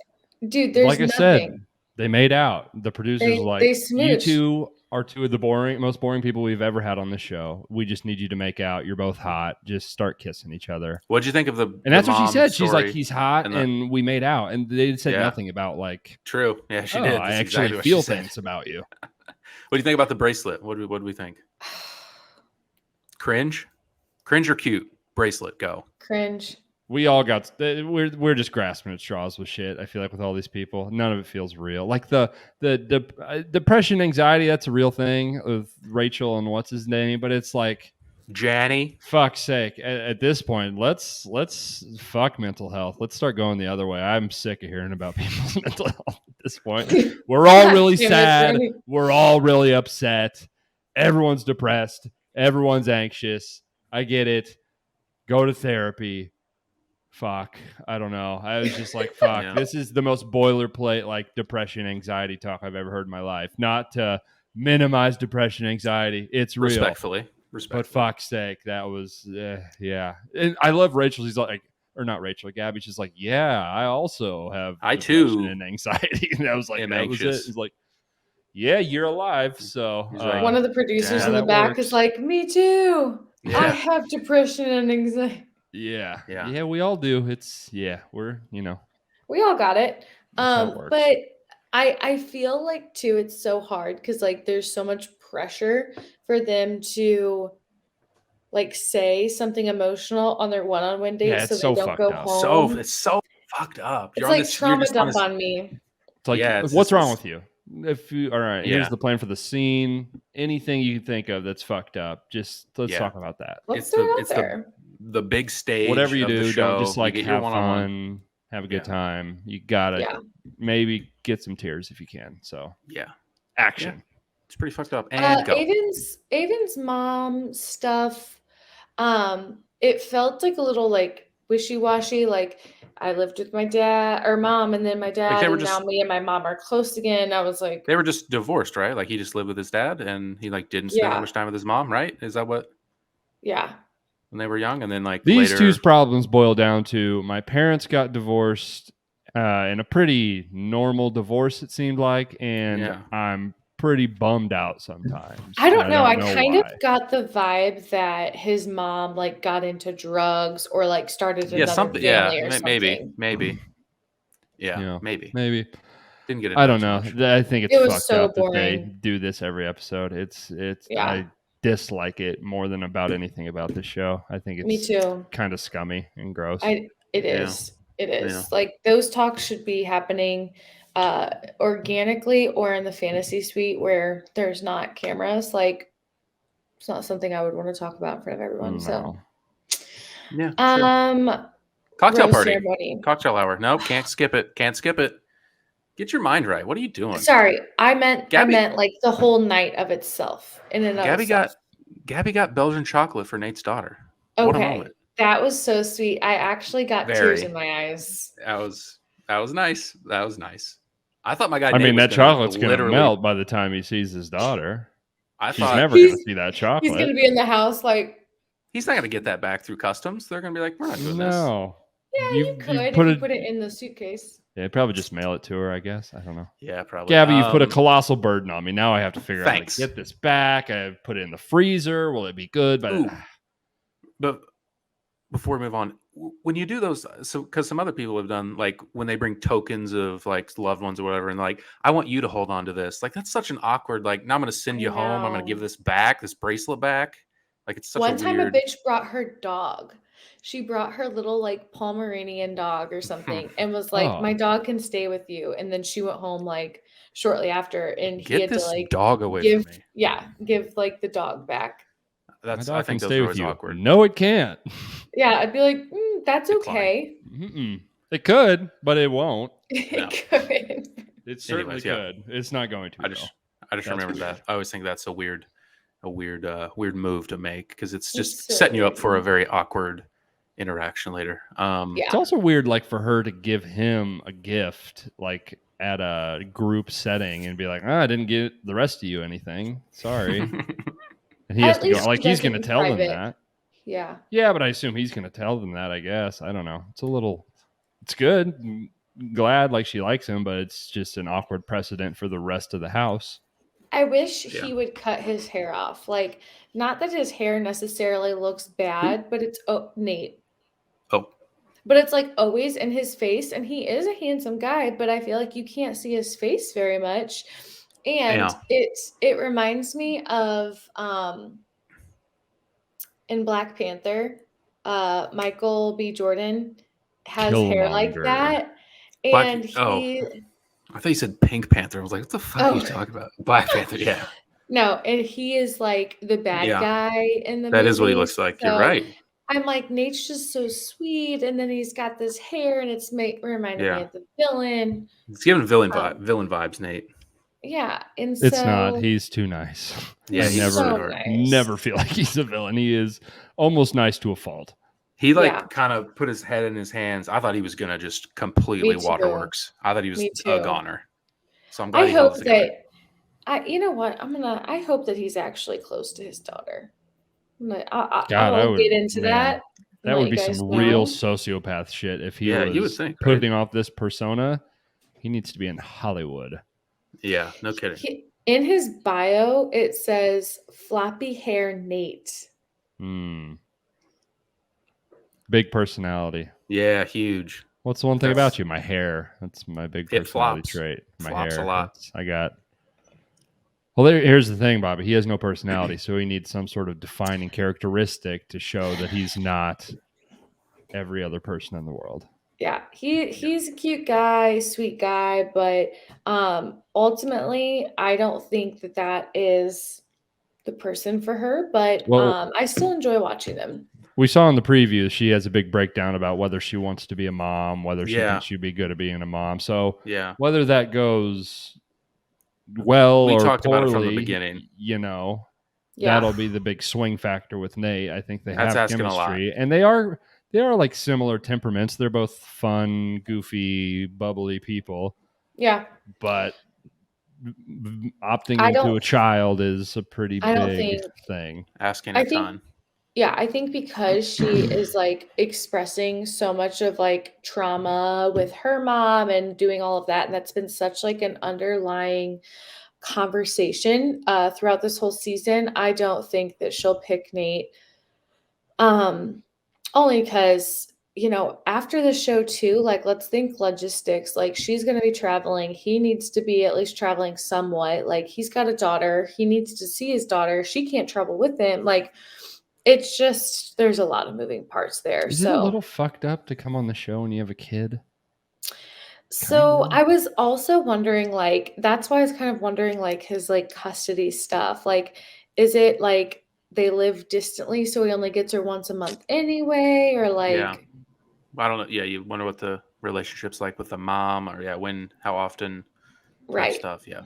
[SPEAKER 2] dude, there's
[SPEAKER 3] like I
[SPEAKER 2] nothing.
[SPEAKER 3] said, they made out. The producers
[SPEAKER 2] They
[SPEAKER 3] you
[SPEAKER 2] smooched.
[SPEAKER 3] two are two of the most boring people we've ever had on the show. We just need you to make out. You're both hot. Just start kissing each other.
[SPEAKER 1] What'd you think of
[SPEAKER 3] And that's what she said. She's like,
[SPEAKER 1] story?
[SPEAKER 3] he's hot, and we made out. And they said nothing about like.
[SPEAKER 1] True. Yeah, she did. That's
[SPEAKER 3] I actually
[SPEAKER 1] exactly what
[SPEAKER 3] feel
[SPEAKER 1] she said.
[SPEAKER 3] things about you.
[SPEAKER 1] What do you think about the bracelet? What do we think? Cringe or cute? Bracelet, go.
[SPEAKER 2] Cringe.
[SPEAKER 3] We all got. We're just grasping at straws with shit. I feel like with all these people, none of it feels real. Like the depression, anxiety. That's a real thing with Rachel and what's his name. But it's like,
[SPEAKER 1] Janny.
[SPEAKER 3] Fuck's sake! At this point, let's fuck mental health. Let's start going the other way. I'm sick of hearing about people's mental health at this point. We're all really sad. We're all really upset. Everyone's depressed. Everyone's anxious. I get it. Go to therapy. Fuck. I don't know. I was just like, fuck. Yeah. This is the most boilerplate, like, depression, anxiety talk I've ever heard in my life. Not to minimize depression, anxiety. It's real.
[SPEAKER 1] Respectfully.
[SPEAKER 3] But fuck's sake, that was, yeah. And I love Rachel. She's like, or not Rachel, Gabby. She's like, yeah, I also have
[SPEAKER 1] depression
[SPEAKER 3] and anxiety. And I was like,
[SPEAKER 1] that
[SPEAKER 3] anxious. Was it. It's like, yeah, you're alive. So
[SPEAKER 2] one of the producers in the back is like, me too. Yeah. I have depression and anxiety.
[SPEAKER 3] Yeah, we all do. It's we're
[SPEAKER 2] we all got it. But I feel like too, it's so hard because like there's so much pressure for them to like say something emotional on their one-on-one date so they don't go home.
[SPEAKER 1] It's so fucked up.
[SPEAKER 2] It's like trauma dump on me.
[SPEAKER 3] It's like, what's wrong with you? If you all right, here's the plan for the scene. Anything you can think of that's fucked up, just let's talk about that.
[SPEAKER 2] Let's throw it out there.
[SPEAKER 1] The big stage.
[SPEAKER 3] Whatever you do,
[SPEAKER 1] don't
[SPEAKER 3] just like have fun, have a good time. You gotta maybe get some tears if you can. So action.
[SPEAKER 1] Yeah. It's pretty fucked up. And go.
[SPEAKER 2] Avon's mom stuff. It felt like a little like wishy-washy. Like I lived with my dad or mom, and then my dad, and now me and my mom are close again. I was like,
[SPEAKER 1] they were just divorced, right? Like he just lived with his dad, and he like didn't spend that much time with his mom, right? Is that what?
[SPEAKER 2] Yeah.
[SPEAKER 1] When they were young, and then like
[SPEAKER 3] these two's problems boil down to my parents got divorced in a pretty normal divorce, it seemed like, and I'm pretty bummed out sometimes.
[SPEAKER 2] I don't know. I kind of got the vibe that his mom like got into drugs or like started another family or something.
[SPEAKER 1] Maybe. Yeah, maybe. Didn't get it.
[SPEAKER 3] I don't know. I think it's fucked
[SPEAKER 2] so
[SPEAKER 3] up
[SPEAKER 2] boring.
[SPEAKER 3] That they do this every episode. It's I dislike it more than about anything about this show. I think it's
[SPEAKER 2] me too.
[SPEAKER 3] Kind of scummy and gross.
[SPEAKER 2] It is. Like those talks should be happening organically or in the fantasy suite where there's not cameras. Like it's not something I would want to talk about in front of everyone.
[SPEAKER 3] No.
[SPEAKER 2] So
[SPEAKER 1] cocktail party
[SPEAKER 2] ceremony.
[SPEAKER 1] Cocktail hour. Nope, can't skip it. Get your mind right. What are you doing?
[SPEAKER 2] Sorry, I meant like the whole night of itself.
[SPEAKER 1] Gabby got Belgian chocolate for Nate's daughter.
[SPEAKER 2] Okay.
[SPEAKER 1] What a moment.
[SPEAKER 2] That was so sweet. I actually got tears in my eyes.
[SPEAKER 1] That was nice. That was nice. I thought my guy.
[SPEAKER 3] I mean, that chocolate's going to melt by the time he sees his daughter. She's never going to see that chocolate.
[SPEAKER 2] He's going to be in the house like.
[SPEAKER 1] He's not going to get that back through customs. They're going to be like, we're not doing this.
[SPEAKER 2] No. Yeah, you could if you put it in the suitcase.
[SPEAKER 3] Yeah, probably just mail it to her, I guess. I don't know.
[SPEAKER 1] Yeah, probably.
[SPEAKER 3] Gabby, you've put a colossal burden on me. Now I have to figure out how to get this back. I put it in the freezer. Will it be good?
[SPEAKER 1] But before we move on, when you do those, because some other people have done, like when they bring tokens of like loved ones or whatever, and like, I want you to hold on to this. Like that's such an awkward. Like now I'm going to send you home. I'm going to give this bracelet back. Like it's such
[SPEAKER 2] One time a bitch brought her dog. She brought her little like Pomeranian dog or something and was like, my dog can stay with you. And then she went home like shortly after, and he
[SPEAKER 1] Get
[SPEAKER 2] had to
[SPEAKER 1] this
[SPEAKER 2] like
[SPEAKER 1] dog away
[SPEAKER 2] give
[SPEAKER 1] from me.
[SPEAKER 2] give like the dog back.
[SPEAKER 3] My
[SPEAKER 1] I
[SPEAKER 3] dog can
[SPEAKER 1] think those
[SPEAKER 3] stay
[SPEAKER 1] are
[SPEAKER 3] with
[SPEAKER 1] always
[SPEAKER 3] you.
[SPEAKER 1] awkward.
[SPEAKER 3] No, it can't.
[SPEAKER 2] Yeah, I'd be like, that's
[SPEAKER 1] Decline.
[SPEAKER 2] okay.
[SPEAKER 3] Mm-mm. It could, but it won't.
[SPEAKER 1] No.
[SPEAKER 2] It could.
[SPEAKER 3] It certainly
[SPEAKER 1] Anyways, yeah.
[SPEAKER 3] could. It's not going to.
[SPEAKER 1] I just
[SPEAKER 3] That's
[SPEAKER 1] remembered
[SPEAKER 3] weird.
[SPEAKER 1] that. I always think that's a weird move to make because it's just
[SPEAKER 2] It's so
[SPEAKER 1] setting you up for a
[SPEAKER 2] weird.
[SPEAKER 1] very awkward interaction later.
[SPEAKER 2] Yeah.
[SPEAKER 3] It's also weird, like for her to give him a gift, like at a group setting, and be like, "I didn't get the rest of you anything. Sorry." And he has
[SPEAKER 2] At
[SPEAKER 3] to go.
[SPEAKER 2] least
[SPEAKER 3] Like
[SPEAKER 2] he
[SPEAKER 3] he's
[SPEAKER 2] does
[SPEAKER 3] going
[SPEAKER 2] it
[SPEAKER 3] to
[SPEAKER 2] in
[SPEAKER 3] tell them
[SPEAKER 2] private.
[SPEAKER 3] that.
[SPEAKER 2] Yeah.
[SPEAKER 3] Yeah, but I assume he's going to tell them that. I guess I don't know. It's a little. It's good. I'm glad, like she likes him, but it's just an awkward precedent for the rest of the house.
[SPEAKER 2] I wish
[SPEAKER 1] Yeah.
[SPEAKER 2] he would cut his hair off. Like, not that his hair necessarily looks bad, but it's Nate.
[SPEAKER 1] Oh,
[SPEAKER 2] But it's like always in his face, and he is a handsome guy, but I feel like you can't see his face very much. And
[SPEAKER 1] Yeah.
[SPEAKER 2] it reminds me of in Black Panther, Michael B. Jordan has hair like
[SPEAKER 3] Killmonger.
[SPEAKER 2] that.
[SPEAKER 1] Black-
[SPEAKER 2] And
[SPEAKER 1] oh.
[SPEAKER 2] he
[SPEAKER 1] I thought you said Pink Panther. I was like, what the fuck are you talking about? Black Panther, yeah.
[SPEAKER 2] No, and he is like the bad
[SPEAKER 1] Yeah.
[SPEAKER 2] guy in the
[SPEAKER 1] That is what he
[SPEAKER 2] movie,
[SPEAKER 1] looks like. You're
[SPEAKER 2] so
[SPEAKER 1] right.
[SPEAKER 2] I'm like, Nate's just so sweet, and then he's got this hair, and it's reminded me
[SPEAKER 1] Yeah.
[SPEAKER 2] of the villain.
[SPEAKER 1] It's giving villain
[SPEAKER 2] Um,
[SPEAKER 1] vibes, Nate.
[SPEAKER 2] Yeah, and
[SPEAKER 3] It's
[SPEAKER 2] so
[SPEAKER 3] not. He's too nice.
[SPEAKER 1] Yeah,
[SPEAKER 3] I
[SPEAKER 1] he's
[SPEAKER 3] never,
[SPEAKER 2] so nice.
[SPEAKER 3] never feel like he's a villain. He is almost nice to a fault.
[SPEAKER 1] He
[SPEAKER 2] Yeah.
[SPEAKER 1] kind of put his head in his hands. I thought he was gonna just completely
[SPEAKER 2] Me too.
[SPEAKER 1] waterworks. I thought he was
[SPEAKER 2] Me
[SPEAKER 1] a
[SPEAKER 2] too.
[SPEAKER 1] goner. So I'm glad
[SPEAKER 2] I
[SPEAKER 1] he held
[SPEAKER 2] hope
[SPEAKER 1] it together.
[SPEAKER 2] that you know what? I hope that he's actually close to his daughter. I
[SPEAKER 3] God,
[SPEAKER 2] won't get into
[SPEAKER 3] man,
[SPEAKER 2] that.
[SPEAKER 3] That
[SPEAKER 2] let
[SPEAKER 3] would
[SPEAKER 2] you
[SPEAKER 3] be
[SPEAKER 2] guys
[SPEAKER 3] some
[SPEAKER 2] know.
[SPEAKER 3] real sociopath shit. If he
[SPEAKER 1] Yeah, you would
[SPEAKER 3] was
[SPEAKER 1] think, right?
[SPEAKER 3] putting off this persona, he needs to be in Hollywood.
[SPEAKER 1] Yeah, no kidding.
[SPEAKER 2] In his bio, it says floppy hair Nate.
[SPEAKER 3] Big personality.
[SPEAKER 1] Yeah, huge.
[SPEAKER 3] What's the one thing about you? My hair. That's my big
[SPEAKER 1] It
[SPEAKER 3] personality
[SPEAKER 1] flops.
[SPEAKER 3] trait. My
[SPEAKER 1] Flops
[SPEAKER 3] hair.
[SPEAKER 1] a lot.
[SPEAKER 3] I got. Well, here's the thing, Bobby. He has no personality, so he needs some sort of defining characteristic to show that he's not every other person in the world.
[SPEAKER 2] Yeah, he's a cute guy, sweet guy, but ultimately, I don't think that is the person for her. But I still enjoy watching them.
[SPEAKER 3] We saw in the preview she has a big breakdown about whether she wants to be a mom, whether she thinks she'd be good at being a mom. So whether that goes well
[SPEAKER 1] we
[SPEAKER 3] or
[SPEAKER 1] talked
[SPEAKER 3] poorly,
[SPEAKER 1] about it from the beginning.
[SPEAKER 3] That'll be the big swing factor with Nate. I think they have chemistry, and they are like similar temperaments. They're both fun, goofy, bubbly people.
[SPEAKER 2] Yeah,
[SPEAKER 3] but opting into a child is a pretty big thing.
[SPEAKER 1] Asking a ton.
[SPEAKER 2] Yeah, I think because she is like expressing so much of like trauma with her mom and doing all of that, and that's been such like an underlying conversation throughout this whole season. I don't think that she'll pick Nate. Only because, after the show too, like let's think logistics. Like she's gonna be traveling. He needs to be at least traveling somewhat. Like he's got a daughter. He needs to see his daughter. She can't travel with him. Like it's just there's a lot of moving parts there.
[SPEAKER 3] Is it a little fucked up to come on the show when you have a kid?
[SPEAKER 2] So I was also wondering, like, that's why I was kind of wondering, like, his like custody stuff. Like, is it like they live distantly, so he only gets her once a month anyway, or like?
[SPEAKER 1] I don't know. Yeah, you wonder what the relationship's like with the mom, or how often,
[SPEAKER 2] Right.
[SPEAKER 1] Stuff. Yeah.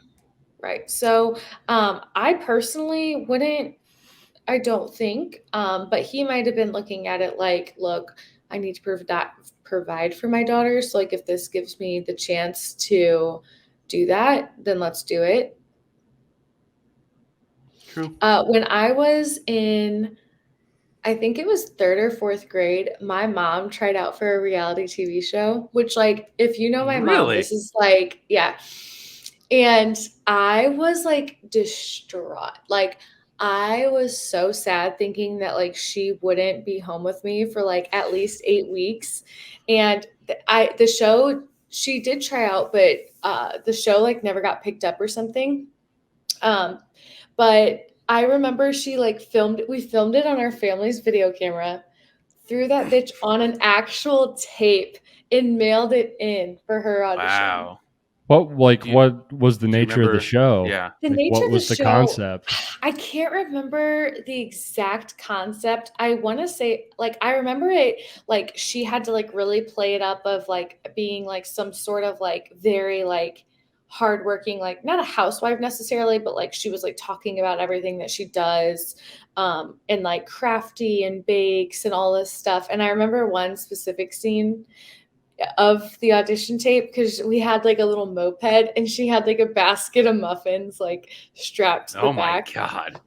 [SPEAKER 2] Right. So, I personally wouldn't. I don't think, but he might have been looking at it like, look, I need to provide for my daughter. So like, if this gives me the chance to do that, then let's do it.
[SPEAKER 1] True.
[SPEAKER 2] When I was in, I think it was 3rd or 4th grade, my mom tried out for a reality TV show, which like, if you know my mom, this is like, yeah. And I was like distraught. Like, I was so sad thinking that like she wouldn't be home with me for like at least 8 weeks. And the show, she did try out, but the show like never got picked up or something. But I remember she like we filmed it on our family's video camera, threw that bitch on an actual tape and mailed it in for her audition.
[SPEAKER 1] Wow.
[SPEAKER 3] What
[SPEAKER 1] Do you-
[SPEAKER 3] what was the
[SPEAKER 1] do you
[SPEAKER 3] nature of the
[SPEAKER 1] remember?
[SPEAKER 3] show?
[SPEAKER 1] Yeah.
[SPEAKER 2] The
[SPEAKER 3] Like,
[SPEAKER 2] nature
[SPEAKER 3] what
[SPEAKER 2] of the
[SPEAKER 3] was the
[SPEAKER 2] show,
[SPEAKER 3] concept?
[SPEAKER 2] I can't remember the exact concept. I want to say, like, I remember it, like, she had to, like, really play it up of, like, being, like, some sort of, like, very, like, hardworking, like, not a housewife necessarily, but, like, she was, like, talking about everything that she does, and, like, crafty and bakes and all this stuff. And I remember one specific scene of the audition tape because we had like a little moped and she had like a basket of muffins like strapped to the
[SPEAKER 1] Oh my
[SPEAKER 2] back.
[SPEAKER 1] god.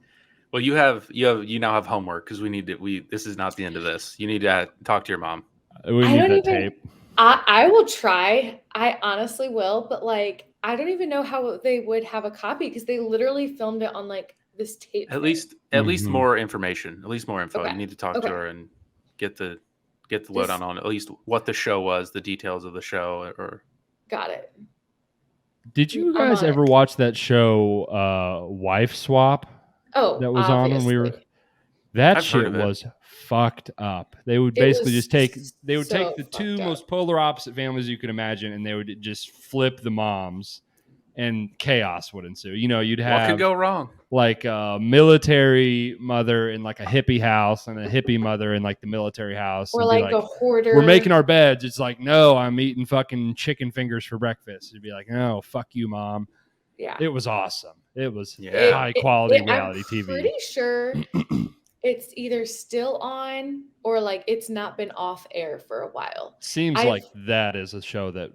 [SPEAKER 1] Well, you now have homework because this is not the end of this. You need to talk to your mom.
[SPEAKER 3] We
[SPEAKER 2] I
[SPEAKER 3] need
[SPEAKER 2] don't
[SPEAKER 3] that
[SPEAKER 2] even.
[SPEAKER 3] tape.
[SPEAKER 2] I will try. I honestly will, but like I don't even know how they would have a copy because they literally filmed it on like this tape.
[SPEAKER 1] At
[SPEAKER 2] thing.
[SPEAKER 1] least
[SPEAKER 3] Mhm.
[SPEAKER 1] more information. At least more info.
[SPEAKER 2] Okay.
[SPEAKER 1] You need to talk to
[SPEAKER 2] Okay.
[SPEAKER 1] her and get the lowdown on at least what the show was, the details of the show, or
[SPEAKER 2] Got it.
[SPEAKER 3] Did you
[SPEAKER 2] I'm
[SPEAKER 3] guys
[SPEAKER 2] on
[SPEAKER 3] ever
[SPEAKER 2] it.
[SPEAKER 3] watch that show, Wife Swap,
[SPEAKER 2] Oh,
[SPEAKER 3] that was on when we were?
[SPEAKER 2] obviously.
[SPEAKER 3] That
[SPEAKER 1] I've heard
[SPEAKER 3] shit
[SPEAKER 1] of it.
[SPEAKER 3] was fucked up. They would
[SPEAKER 2] It
[SPEAKER 3] basically
[SPEAKER 2] was
[SPEAKER 3] just take
[SPEAKER 2] so
[SPEAKER 3] the two
[SPEAKER 2] fucked up.
[SPEAKER 3] most polar opposite families you could imagine, and they would just flip the moms, and chaos would ensue. You know, you'd
[SPEAKER 1] What
[SPEAKER 3] have
[SPEAKER 1] could go wrong?
[SPEAKER 3] like a military mother in like a hippie house, and a hippie mother in like the military house,
[SPEAKER 2] Or
[SPEAKER 3] and be
[SPEAKER 2] like
[SPEAKER 3] like,
[SPEAKER 2] a hoarder.
[SPEAKER 3] "We're making our beds." It's like, "No, I'm eating fucking chicken fingers for breakfast." It'd be like, "No, fuck you, mom."
[SPEAKER 2] Yeah.
[SPEAKER 3] It was awesome. It was
[SPEAKER 1] Yeah.
[SPEAKER 3] high quality
[SPEAKER 2] I'm
[SPEAKER 3] reality TV.
[SPEAKER 2] pretty sure it's either still on or like it's not been off air for a while.
[SPEAKER 3] Seems
[SPEAKER 2] I've-
[SPEAKER 3] like that is a show that,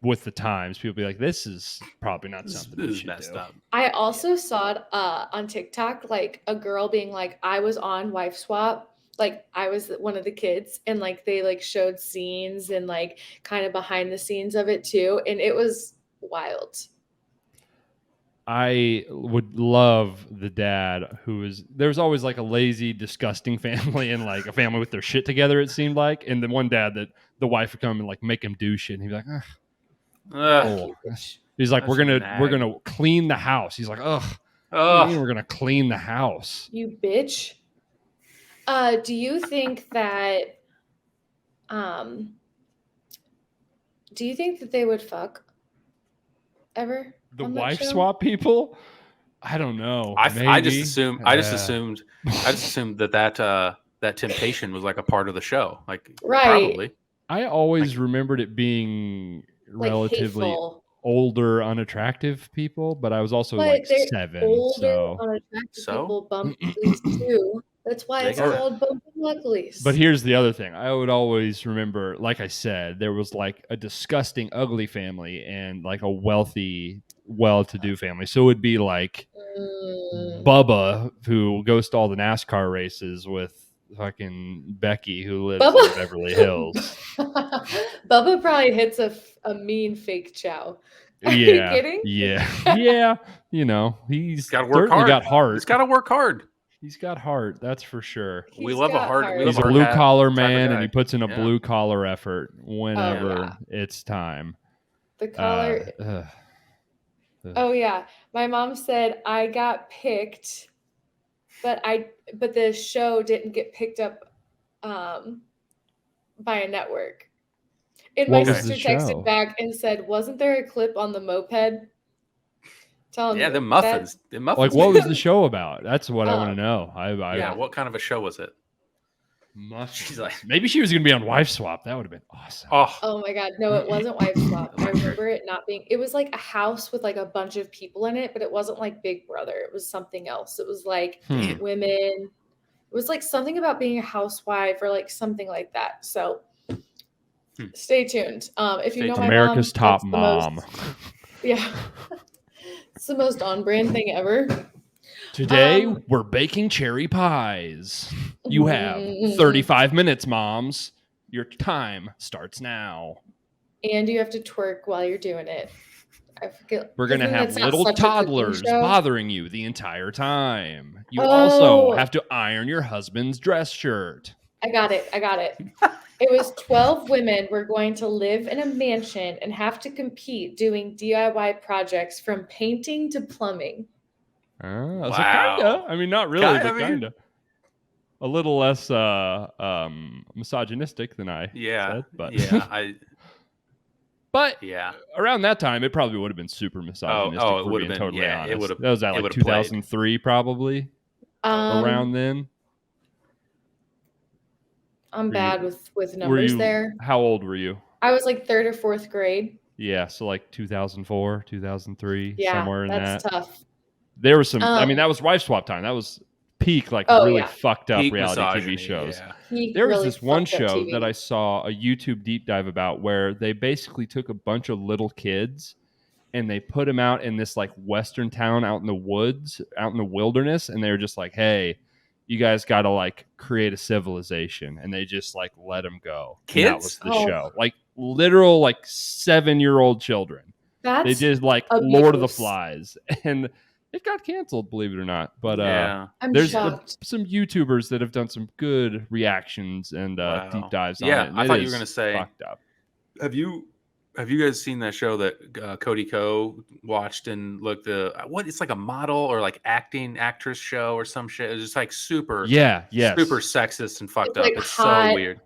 [SPEAKER 3] with the times, people be like, "This is probably not something
[SPEAKER 1] This
[SPEAKER 3] we
[SPEAKER 1] is
[SPEAKER 3] should
[SPEAKER 1] messed
[SPEAKER 3] do."
[SPEAKER 1] up.
[SPEAKER 2] I also saw it on TikTok, like a girl being like, I was on Wife Swap. Like I was one of the kids and like they like showed scenes and like kind of behind the scenes of it too. And it was wild.
[SPEAKER 3] I would love the dad who is. There's always like a lazy, disgusting family and like a family with their shit together. It seemed like, and the one dad that the wife would come and like make him do shit, and he'd be like, "Ugh."
[SPEAKER 1] Ugh.
[SPEAKER 3] Oh. He's like,
[SPEAKER 1] That's
[SPEAKER 3] we're gonna clean the house." He's like, "Ugh, what do you mean
[SPEAKER 1] Ugh.
[SPEAKER 3] we're gonna clean the house?"
[SPEAKER 2] You bitch. Do you think that they would fuck ever?
[SPEAKER 3] The
[SPEAKER 2] on that
[SPEAKER 3] wife
[SPEAKER 2] show?
[SPEAKER 3] swap people? I don't know.
[SPEAKER 1] I just
[SPEAKER 3] Maybe.
[SPEAKER 1] assumed that temptation was like a part of the show. Like
[SPEAKER 2] Right.
[SPEAKER 1] probably.
[SPEAKER 3] I always remembered it being
[SPEAKER 2] Like
[SPEAKER 3] relatively
[SPEAKER 2] hateful.
[SPEAKER 3] older, unattractive people, but I was also
[SPEAKER 2] But
[SPEAKER 3] like
[SPEAKER 2] they're
[SPEAKER 3] 7.
[SPEAKER 2] older,
[SPEAKER 3] So,
[SPEAKER 2] unattractive
[SPEAKER 1] So?
[SPEAKER 2] people bump uglies too. That's why
[SPEAKER 1] They
[SPEAKER 2] it's
[SPEAKER 1] got it.
[SPEAKER 2] called bumping uglies.
[SPEAKER 3] but here's the other thing. I would always remember, like I said, there was like a disgusting, ugly family and like a wealthy, well-to-do family. So it would be like Bubba, who goes to all the NASCAR races with fucking Becky, who lives
[SPEAKER 2] Bubba-
[SPEAKER 3] in Beverly Hills.
[SPEAKER 2] Bubba probably hits a mean fake chow. Are you
[SPEAKER 3] Yeah,
[SPEAKER 2] kidding?
[SPEAKER 3] yeah. You know, he's
[SPEAKER 1] Got to work
[SPEAKER 3] certainly
[SPEAKER 1] hard.
[SPEAKER 3] got heart.
[SPEAKER 1] He's got to work hard.
[SPEAKER 3] He's got heart, that's for sure.
[SPEAKER 1] We
[SPEAKER 2] He's
[SPEAKER 1] love a
[SPEAKER 2] got
[SPEAKER 1] hard- we love
[SPEAKER 3] He's
[SPEAKER 1] a
[SPEAKER 3] a
[SPEAKER 1] hard
[SPEAKER 3] blue
[SPEAKER 1] hat
[SPEAKER 3] collar
[SPEAKER 1] type of
[SPEAKER 3] man,
[SPEAKER 1] guy.
[SPEAKER 3] and he puts in a
[SPEAKER 1] Yeah.
[SPEAKER 3] blue collar effort whenever
[SPEAKER 2] yeah.
[SPEAKER 3] it's time.
[SPEAKER 2] The collar. Oh yeah, my mom said I got picked, but the show didn't get picked up by a network. And
[SPEAKER 3] What
[SPEAKER 2] my
[SPEAKER 3] was the
[SPEAKER 2] sister texted
[SPEAKER 3] show?
[SPEAKER 2] back and said, "Wasn't there a clip on the moped?" Telling
[SPEAKER 1] Yeah,
[SPEAKER 2] me
[SPEAKER 1] the muffins. The muffins.
[SPEAKER 3] Like, what was the show about? That's what I want to know.
[SPEAKER 1] Yeah, what kind of a show was it?
[SPEAKER 3] She's like, maybe she was going to be on Wife Swap. That would have been awesome.
[SPEAKER 2] Oh my god, no, it wasn't Wife Swap. I remember it not being. It was like a house with like a bunch of people in it, but it wasn't like Big Brother. It was something else. It was like women. It was like something about being a housewife or like something like that. So stay tuned. If you know my
[SPEAKER 3] America's
[SPEAKER 2] mom,
[SPEAKER 3] Top
[SPEAKER 2] that's the most-
[SPEAKER 3] Mom.
[SPEAKER 2] yeah, it's the most on-brand thing ever.
[SPEAKER 3] Today, we're baking cherry pies. You have 35 minutes, moms. Your time starts now.
[SPEAKER 2] And you have to twerk while you're doing it. I forget.
[SPEAKER 3] We're going to
[SPEAKER 2] isn't
[SPEAKER 3] have
[SPEAKER 2] that
[SPEAKER 3] little
[SPEAKER 2] such a cooking
[SPEAKER 3] toddlers
[SPEAKER 2] show?
[SPEAKER 3] bothering you the entire time. You also
[SPEAKER 2] Oh.
[SPEAKER 3] have to iron your husband's dress shirt.
[SPEAKER 2] I got it. It was 12 women were going to live in a mansion and have to compete doing DIY projects from painting to plumbing.
[SPEAKER 3] So
[SPEAKER 1] Wow.
[SPEAKER 3] kinda. I mean, not really,
[SPEAKER 1] Kinda,
[SPEAKER 3] but kinda. A little less misogynistic than I
[SPEAKER 1] Yeah.
[SPEAKER 3] said, but
[SPEAKER 1] Yeah.
[SPEAKER 3] But
[SPEAKER 1] Yeah.
[SPEAKER 3] around that time, it probably would have been super misogynistic.
[SPEAKER 1] Oh, it
[SPEAKER 3] for
[SPEAKER 1] would
[SPEAKER 3] being
[SPEAKER 1] have been.
[SPEAKER 3] totally
[SPEAKER 1] Yeah,
[SPEAKER 3] honest.
[SPEAKER 1] it would have.
[SPEAKER 3] That was at
[SPEAKER 1] it
[SPEAKER 3] like
[SPEAKER 1] would have played.
[SPEAKER 3] 2003, probably around then.
[SPEAKER 2] I'm
[SPEAKER 3] Were
[SPEAKER 2] bad
[SPEAKER 3] you-
[SPEAKER 2] with numbers there.
[SPEAKER 3] How old were you?
[SPEAKER 2] I was like 3rd or 4th grade.
[SPEAKER 3] Yeah, so like 2004, 2003,
[SPEAKER 2] Yeah,
[SPEAKER 3] somewhere in
[SPEAKER 2] that's
[SPEAKER 3] that.
[SPEAKER 2] tough.
[SPEAKER 3] There was some. I mean, that was wife swap time. That was peak, like
[SPEAKER 2] Oh,
[SPEAKER 3] really
[SPEAKER 2] yeah.
[SPEAKER 3] fucked up
[SPEAKER 1] Peak
[SPEAKER 3] reality
[SPEAKER 1] misogyny,
[SPEAKER 3] TV shows.
[SPEAKER 1] Yeah.
[SPEAKER 2] He
[SPEAKER 3] There was
[SPEAKER 2] really
[SPEAKER 3] this one
[SPEAKER 2] fucked up
[SPEAKER 3] show
[SPEAKER 2] TV.
[SPEAKER 3] that I saw a YouTube deep dive about where they basically took a bunch of little kids and they put them out in this like Western town out in the woods, out in the wilderness, and they were just like, "Hey, you guys got to like create a civilization," and they just like let them go. And that was
[SPEAKER 1] Kids?
[SPEAKER 3] the
[SPEAKER 2] Oh.
[SPEAKER 3] show, like literal like 7-year-old children.
[SPEAKER 2] That's
[SPEAKER 3] They did like Lord of the
[SPEAKER 2] abuse.
[SPEAKER 3] Flies, and it got canceled, believe it or not. But
[SPEAKER 1] Yeah.
[SPEAKER 2] I'm
[SPEAKER 3] there's
[SPEAKER 2] shocked.
[SPEAKER 3] some YouTubers that have done some good reactions and
[SPEAKER 1] Wow.
[SPEAKER 3] deep dives on
[SPEAKER 1] Yeah,
[SPEAKER 3] it. And
[SPEAKER 1] I
[SPEAKER 3] it
[SPEAKER 1] thought you were
[SPEAKER 3] is
[SPEAKER 1] gonna say-
[SPEAKER 3] fucked up.
[SPEAKER 1] Have you guys seen that show that Cody Ko watched and looked what? It's like a model or like actress show or some shit. It's just like super super sexist and fucked
[SPEAKER 2] It's
[SPEAKER 1] up.
[SPEAKER 2] like
[SPEAKER 1] It's
[SPEAKER 2] hot.
[SPEAKER 1] so weird.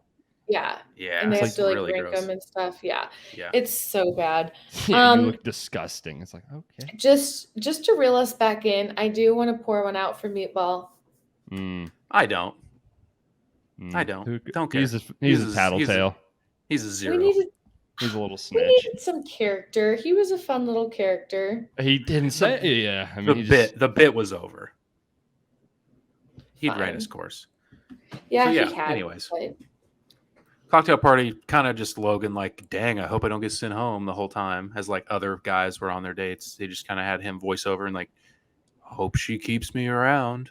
[SPEAKER 2] Yeah.
[SPEAKER 1] Yeah,
[SPEAKER 2] And they
[SPEAKER 1] it's
[SPEAKER 2] have to like
[SPEAKER 1] really
[SPEAKER 2] rank
[SPEAKER 1] gross.
[SPEAKER 2] them and stuff. Yeah.
[SPEAKER 1] Yeah.
[SPEAKER 2] It's so bad.
[SPEAKER 3] Yeah, you look disgusting. It's like, okay.
[SPEAKER 2] Just to reel us back in, I do want to pour one out for Meatball.
[SPEAKER 1] I don't.
[SPEAKER 3] I
[SPEAKER 1] don't. Don't care.
[SPEAKER 3] He's a
[SPEAKER 1] He's a-
[SPEAKER 3] tattletale.
[SPEAKER 1] He's a
[SPEAKER 2] We
[SPEAKER 1] zero.
[SPEAKER 3] He's a little
[SPEAKER 2] we
[SPEAKER 3] snitch.
[SPEAKER 2] needed some character. He was a fun little character.
[SPEAKER 3] He didn't say. Yeah, I mean,
[SPEAKER 1] The bit was over. He'd ran
[SPEAKER 2] Fine.
[SPEAKER 1] his course.
[SPEAKER 2] Yeah,
[SPEAKER 1] So, yeah,
[SPEAKER 2] he had.
[SPEAKER 1] anyways.
[SPEAKER 2] but-
[SPEAKER 1] Cocktail party, kind of just Logan like, dang, I hope I don't get sent home the whole time. As like other guys were on their dates, they just kind of had him voice over and like, hope she keeps me around.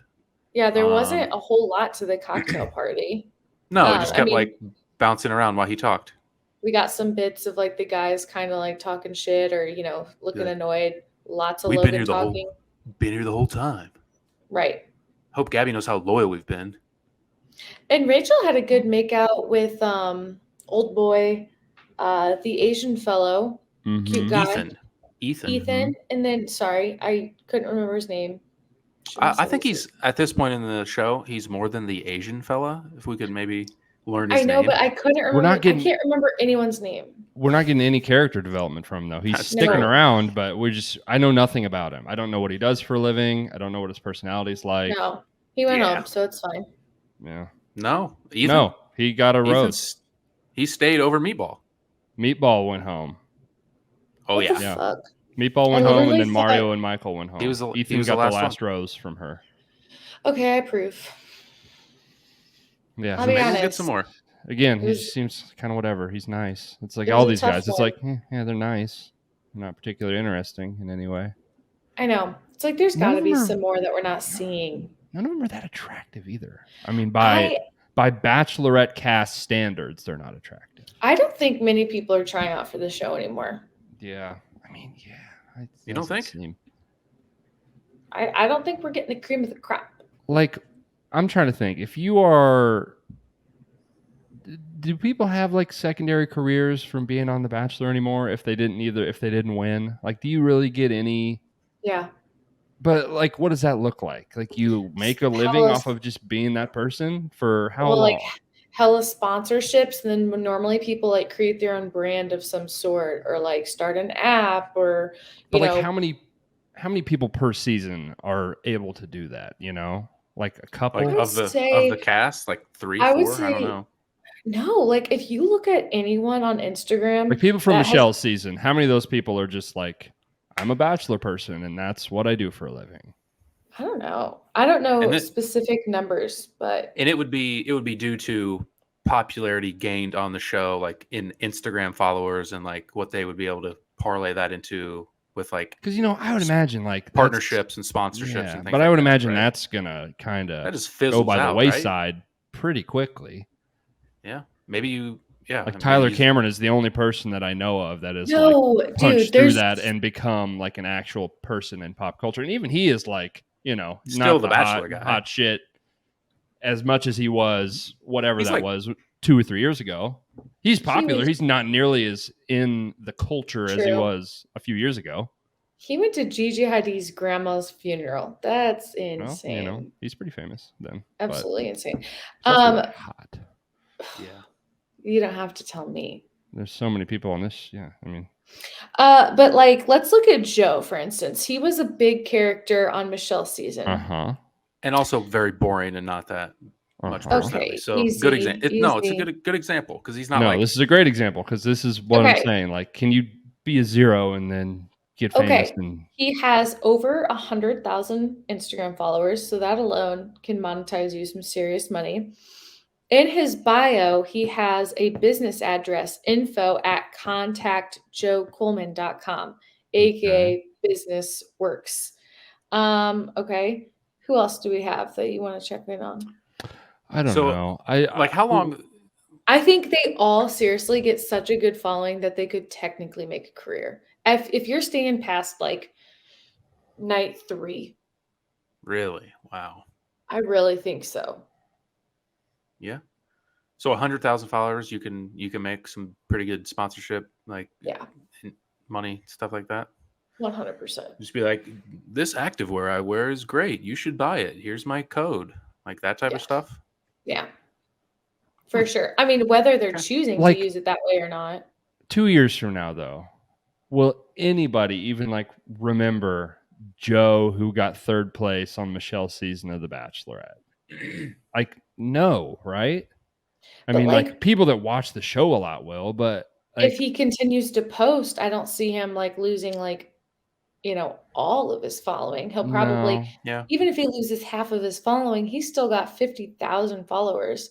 [SPEAKER 2] Yeah, there wasn't a whole lot to the cocktail party.
[SPEAKER 1] No, it just
[SPEAKER 2] I
[SPEAKER 1] kept
[SPEAKER 2] mean-
[SPEAKER 1] like bouncing around while he talked.
[SPEAKER 2] We got some bits of like the guys kind of like talking shit or looking
[SPEAKER 1] Yeah.
[SPEAKER 2] annoyed. Lots of
[SPEAKER 1] We've been
[SPEAKER 2] Logan
[SPEAKER 1] here the
[SPEAKER 2] talking.
[SPEAKER 1] been here the whole time.
[SPEAKER 2] Right.
[SPEAKER 1] Hope Gabby knows how loyal we've been.
[SPEAKER 2] And Rachel had a good makeout with old boy, the Asian fellow, cute guy,
[SPEAKER 1] Ethan.
[SPEAKER 2] and then sorry, I couldn't remember his name.
[SPEAKER 1] I think he's at this point in the show, he's more than the Asian fella. If we could maybe learn his
[SPEAKER 2] I know,
[SPEAKER 1] name.
[SPEAKER 2] but I couldn't remember.
[SPEAKER 3] not getting-
[SPEAKER 2] I can't remember anyone's name.
[SPEAKER 3] We're not getting any character development from him, though. He's
[SPEAKER 1] That's
[SPEAKER 3] sticking
[SPEAKER 2] true.
[SPEAKER 3] around, but I know nothing about him. I don't know what he does for a living. I don't know what his personality's like.
[SPEAKER 2] No, he went
[SPEAKER 1] Yeah.
[SPEAKER 2] home, so it's fine.
[SPEAKER 3] Yeah.
[SPEAKER 1] No, Ethan.
[SPEAKER 3] No, he got a rose.
[SPEAKER 1] Ethan's- He stayed over Meatball.
[SPEAKER 3] Meatball went home.
[SPEAKER 1] Oh
[SPEAKER 2] What
[SPEAKER 1] yeah.
[SPEAKER 2] the
[SPEAKER 3] Yeah.
[SPEAKER 2] fuck?
[SPEAKER 3] Meatball went
[SPEAKER 2] I
[SPEAKER 3] home, and
[SPEAKER 2] literally
[SPEAKER 3] then
[SPEAKER 2] thought-
[SPEAKER 3] Mario and Michael went home.
[SPEAKER 1] He was the
[SPEAKER 3] Ethan
[SPEAKER 1] last
[SPEAKER 3] got the
[SPEAKER 1] one.
[SPEAKER 3] last rose from her.
[SPEAKER 2] Okay, I approve.
[SPEAKER 3] Yeah.
[SPEAKER 2] I'll
[SPEAKER 3] so
[SPEAKER 2] be
[SPEAKER 1] Maybe we'll
[SPEAKER 2] honest.
[SPEAKER 1] get some more.
[SPEAKER 3] again,
[SPEAKER 2] It
[SPEAKER 3] he
[SPEAKER 2] was-
[SPEAKER 3] just seems kind of whatever. He's nice. It's like
[SPEAKER 2] It
[SPEAKER 3] all
[SPEAKER 2] was a
[SPEAKER 3] these
[SPEAKER 2] tough
[SPEAKER 3] guys. It's
[SPEAKER 2] one.
[SPEAKER 3] like, yeah, they're nice. They're not particularly interesting in any way.
[SPEAKER 2] I know. It's like there's
[SPEAKER 3] None
[SPEAKER 2] got to
[SPEAKER 3] of
[SPEAKER 2] be
[SPEAKER 3] them are-
[SPEAKER 2] some more that we're not seeing.
[SPEAKER 3] None of them are that attractive either. I mean, by Bachelorette cast standards, they're not attractive.
[SPEAKER 2] I don't think many people are trying out for the show anymore.
[SPEAKER 3] Yeah. I mean, yeah.
[SPEAKER 1] You don't think?
[SPEAKER 2] I don't think we're getting the cream of the crop.
[SPEAKER 3] Like, I'm trying to think. If you are, do people have like secondary careers from being on The Bachelor anymore? If they didn't win, like, do you really get any?
[SPEAKER 2] Yeah.
[SPEAKER 3] But like, what does that look like? Like, you make a living off of just being that person for how
[SPEAKER 2] Well,
[SPEAKER 3] long?
[SPEAKER 2] like hella sponsorships, and then when normally people like create their own brand of some sort or like start an app or
[SPEAKER 3] But like, how many people per season are able to do that? You know, like a couple.
[SPEAKER 1] Like
[SPEAKER 2] would
[SPEAKER 1] of
[SPEAKER 2] say-
[SPEAKER 1] the cast, like 3,
[SPEAKER 2] I would
[SPEAKER 1] 4. I don't
[SPEAKER 2] say-
[SPEAKER 1] know.
[SPEAKER 2] no, like if you look at anyone on Instagram,
[SPEAKER 3] Like people from
[SPEAKER 2] that has-
[SPEAKER 3] Michelle's season, how many of those people are just like, I'm a Bachelor person and that's what I do for a living?
[SPEAKER 2] I don't know. I don't know
[SPEAKER 1] And
[SPEAKER 2] specific numbers, but
[SPEAKER 1] And it would be due to popularity gained on the show, like in Instagram followers and like what they would be able to parlay that into with like
[SPEAKER 3] Because I would imagine like that's-
[SPEAKER 1] partnerships and sponsorships
[SPEAKER 3] Yeah,
[SPEAKER 1] and things.
[SPEAKER 3] but
[SPEAKER 1] like
[SPEAKER 3] I would
[SPEAKER 1] that,
[SPEAKER 3] imagine
[SPEAKER 1] right?
[SPEAKER 3] that's gonna kind
[SPEAKER 1] that
[SPEAKER 3] of
[SPEAKER 1] just fizzles
[SPEAKER 3] go by
[SPEAKER 1] out,
[SPEAKER 3] the
[SPEAKER 1] right?
[SPEAKER 3] wayside pretty quickly.
[SPEAKER 1] Yeah, maybe you. Yeah,
[SPEAKER 3] Like
[SPEAKER 1] maybe
[SPEAKER 3] Tyler
[SPEAKER 1] he's-
[SPEAKER 3] Cameron is the only person that I know of that is like
[SPEAKER 2] no,
[SPEAKER 3] punched
[SPEAKER 2] dude,
[SPEAKER 3] through
[SPEAKER 2] there's
[SPEAKER 3] that and become like an actual person in pop culture. And even he is like,
[SPEAKER 1] Still
[SPEAKER 3] not
[SPEAKER 1] the Bachelor
[SPEAKER 3] hot,
[SPEAKER 1] guy.
[SPEAKER 3] hot shit as much as he was, whatever
[SPEAKER 1] He's
[SPEAKER 3] that
[SPEAKER 1] like-
[SPEAKER 3] was 2 or 3 years ago. He's popular.
[SPEAKER 2] was-
[SPEAKER 3] He's not nearly as in the culture as he
[SPEAKER 2] True.
[SPEAKER 3] was a few years ago.
[SPEAKER 2] he went to Gigi Hadid's grandma's funeral. That's
[SPEAKER 3] Well,
[SPEAKER 2] insane.
[SPEAKER 3] he's pretty famous then.
[SPEAKER 2] Absolutely insane.
[SPEAKER 3] But he's also
[SPEAKER 2] Um,
[SPEAKER 3] really hot.
[SPEAKER 1] Yeah,
[SPEAKER 2] You don't have to tell me.
[SPEAKER 3] There's so many people on this. Yeah, I mean,
[SPEAKER 2] But like, let's look at Joe, for instance. He was a big character on Michelle's season.
[SPEAKER 1] And also very boring and not that much personality.
[SPEAKER 2] Okay,
[SPEAKER 1] So good example. No, it's a
[SPEAKER 2] easy.
[SPEAKER 1] good example because he's not
[SPEAKER 3] No,
[SPEAKER 1] like
[SPEAKER 3] this is a great example because this is what I'm
[SPEAKER 2] Okay.
[SPEAKER 3] saying. Like, can you be a zero and then get famous?
[SPEAKER 2] Okay.
[SPEAKER 3] And
[SPEAKER 2] He has over 100,000 Instagram followers, so that alone can monetize you some serious money. In his bio, he has a business address, info@contactjoecoleman.com, aka Business Works. Okay. Who else do we have that you want to check in on?
[SPEAKER 3] I don't
[SPEAKER 1] So,
[SPEAKER 3] know.
[SPEAKER 1] like how long?
[SPEAKER 2] I think they all seriously get such a good following that they could technically make a career. If you're staying past like night 3,
[SPEAKER 1] Really? Wow.
[SPEAKER 2] I really think so.
[SPEAKER 1] Yeah. So 100,000 followers, you can make some pretty good sponsorship, like
[SPEAKER 2] Yeah,
[SPEAKER 1] money, stuff like that.
[SPEAKER 2] 100%.
[SPEAKER 1] Just be like, this activewear I wear is great. You should buy it. Here's my code. Like that type of
[SPEAKER 2] Yeah.
[SPEAKER 1] stuff.
[SPEAKER 2] Yeah, for sure. I mean, whether they're
[SPEAKER 1] Okay.
[SPEAKER 2] choosing
[SPEAKER 3] Like-
[SPEAKER 2] to use it that way or not.
[SPEAKER 3] 2 years from now, though, will anybody even like remember Joe who got 3rd place on Michelle's season of The Bachelorette? Like, no, right? I
[SPEAKER 2] But,
[SPEAKER 3] mean, like
[SPEAKER 2] like,
[SPEAKER 3] people that watch the show a lot will, but like,
[SPEAKER 2] if he continues to post, I don't see him like losing like, all of his following. He'll probably,
[SPEAKER 3] no.
[SPEAKER 1] Yeah.
[SPEAKER 2] even if he loses half of his following, he's still got 50,000 followers.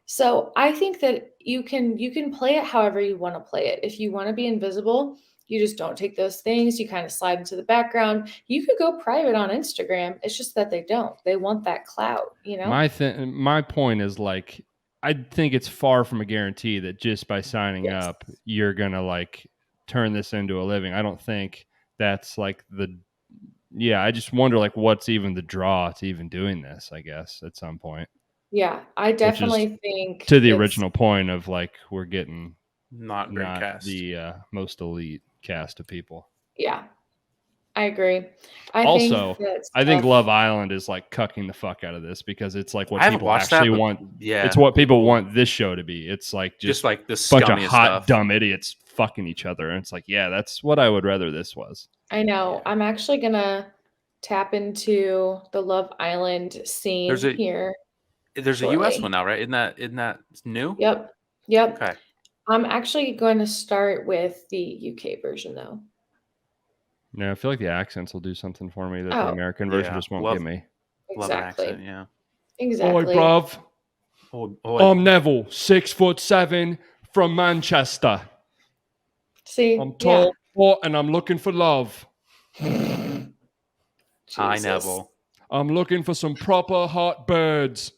[SPEAKER 2] So I think that you can play it however you want to play it. If you want to be invisible, you just don't take those things. You kind of slide into the background. You could go private on Instagram. It's just that they don't. They want that clout,
[SPEAKER 3] My point is like, I think it's far from a guarantee that just by signing
[SPEAKER 2] Yes.
[SPEAKER 3] up, you're gonna like turn this into a living. I don't think that's like yeah. I just wonder like what's even the draw to even doing this. I guess at some point.
[SPEAKER 2] Yeah, I definitely think
[SPEAKER 3] To the
[SPEAKER 2] it's-
[SPEAKER 3] original point of like we're getting
[SPEAKER 1] Not great
[SPEAKER 3] not
[SPEAKER 1] cast.
[SPEAKER 3] the most elite cast of people.
[SPEAKER 2] Yeah, I agree. I
[SPEAKER 3] Also, I think
[SPEAKER 2] stuff-
[SPEAKER 3] Love Island is like cucking the fuck out of this because it's like what
[SPEAKER 1] I haven't
[SPEAKER 3] people
[SPEAKER 1] watched
[SPEAKER 3] actually
[SPEAKER 1] that, but
[SPEAKER 3] want.
[SPEAKER 1] yeah.
[SPEAKER 3] It's what people want this show to be. It's like
[SPEAKER 1] Just like the
[SPEAKER 3] bunch of
[SPEAKER 1] scummiest
[SPEAKER 3] hot,
[SPEAKER 1] stuff.
[SPEAKER 3] dumb idiots fucking each other. And it's like, yeah, that's what I would rather this was.
[SPEAKER 2] I know.
[SPEAKER 1] Yeah.
[SPEAKER 2] I'm actually gonna tap into the Love Island scene
[SPEAKER 1] There's a-
[SPEAKER 2] here.
[SPEAKER 1] There's a US
[SPEAKER 2] shortly.
[SPEAKER 1] one now, right? Isn't that new?
[SPEAKER 2] Yep.
[SPEAKER 1] Okay.
[SPEAKER 2] I'm actually going to start with the UK version though.
[SPEAKER 3] No, I feel like the accents will do something for me that
[SPEAKER 2] Oh.
[SPEAKER 3] the American version
[SPEAKER 1] Yeah.
[SPEAKER 3] just won't
[SPEAKER 1] Love-
[SPEAKER 3] give me.
[SPEAKER 1] Love an
[SPEAKER 2] Exactly.
[SPEAKER 1] accent, yeah.
[SPEAKER 2] Exactly.
[SPEAKER 3] bruv.
[SPEAKER 1] Oh,
[SPEAKER 3] I'm Neville, 6'7" from Manchester.
[SPEAKER 2] See,
[SPEAKER 3] I'm tall, hot, and I'm looking for love.
[SPEAKER 2] Yeah.
[SPEAKER 1] Hi,
[SPEAKER 2] Jesus.
[SPEAKER 1] Neville.
[SPEAKER 3] I'm looking for some proper hot birds.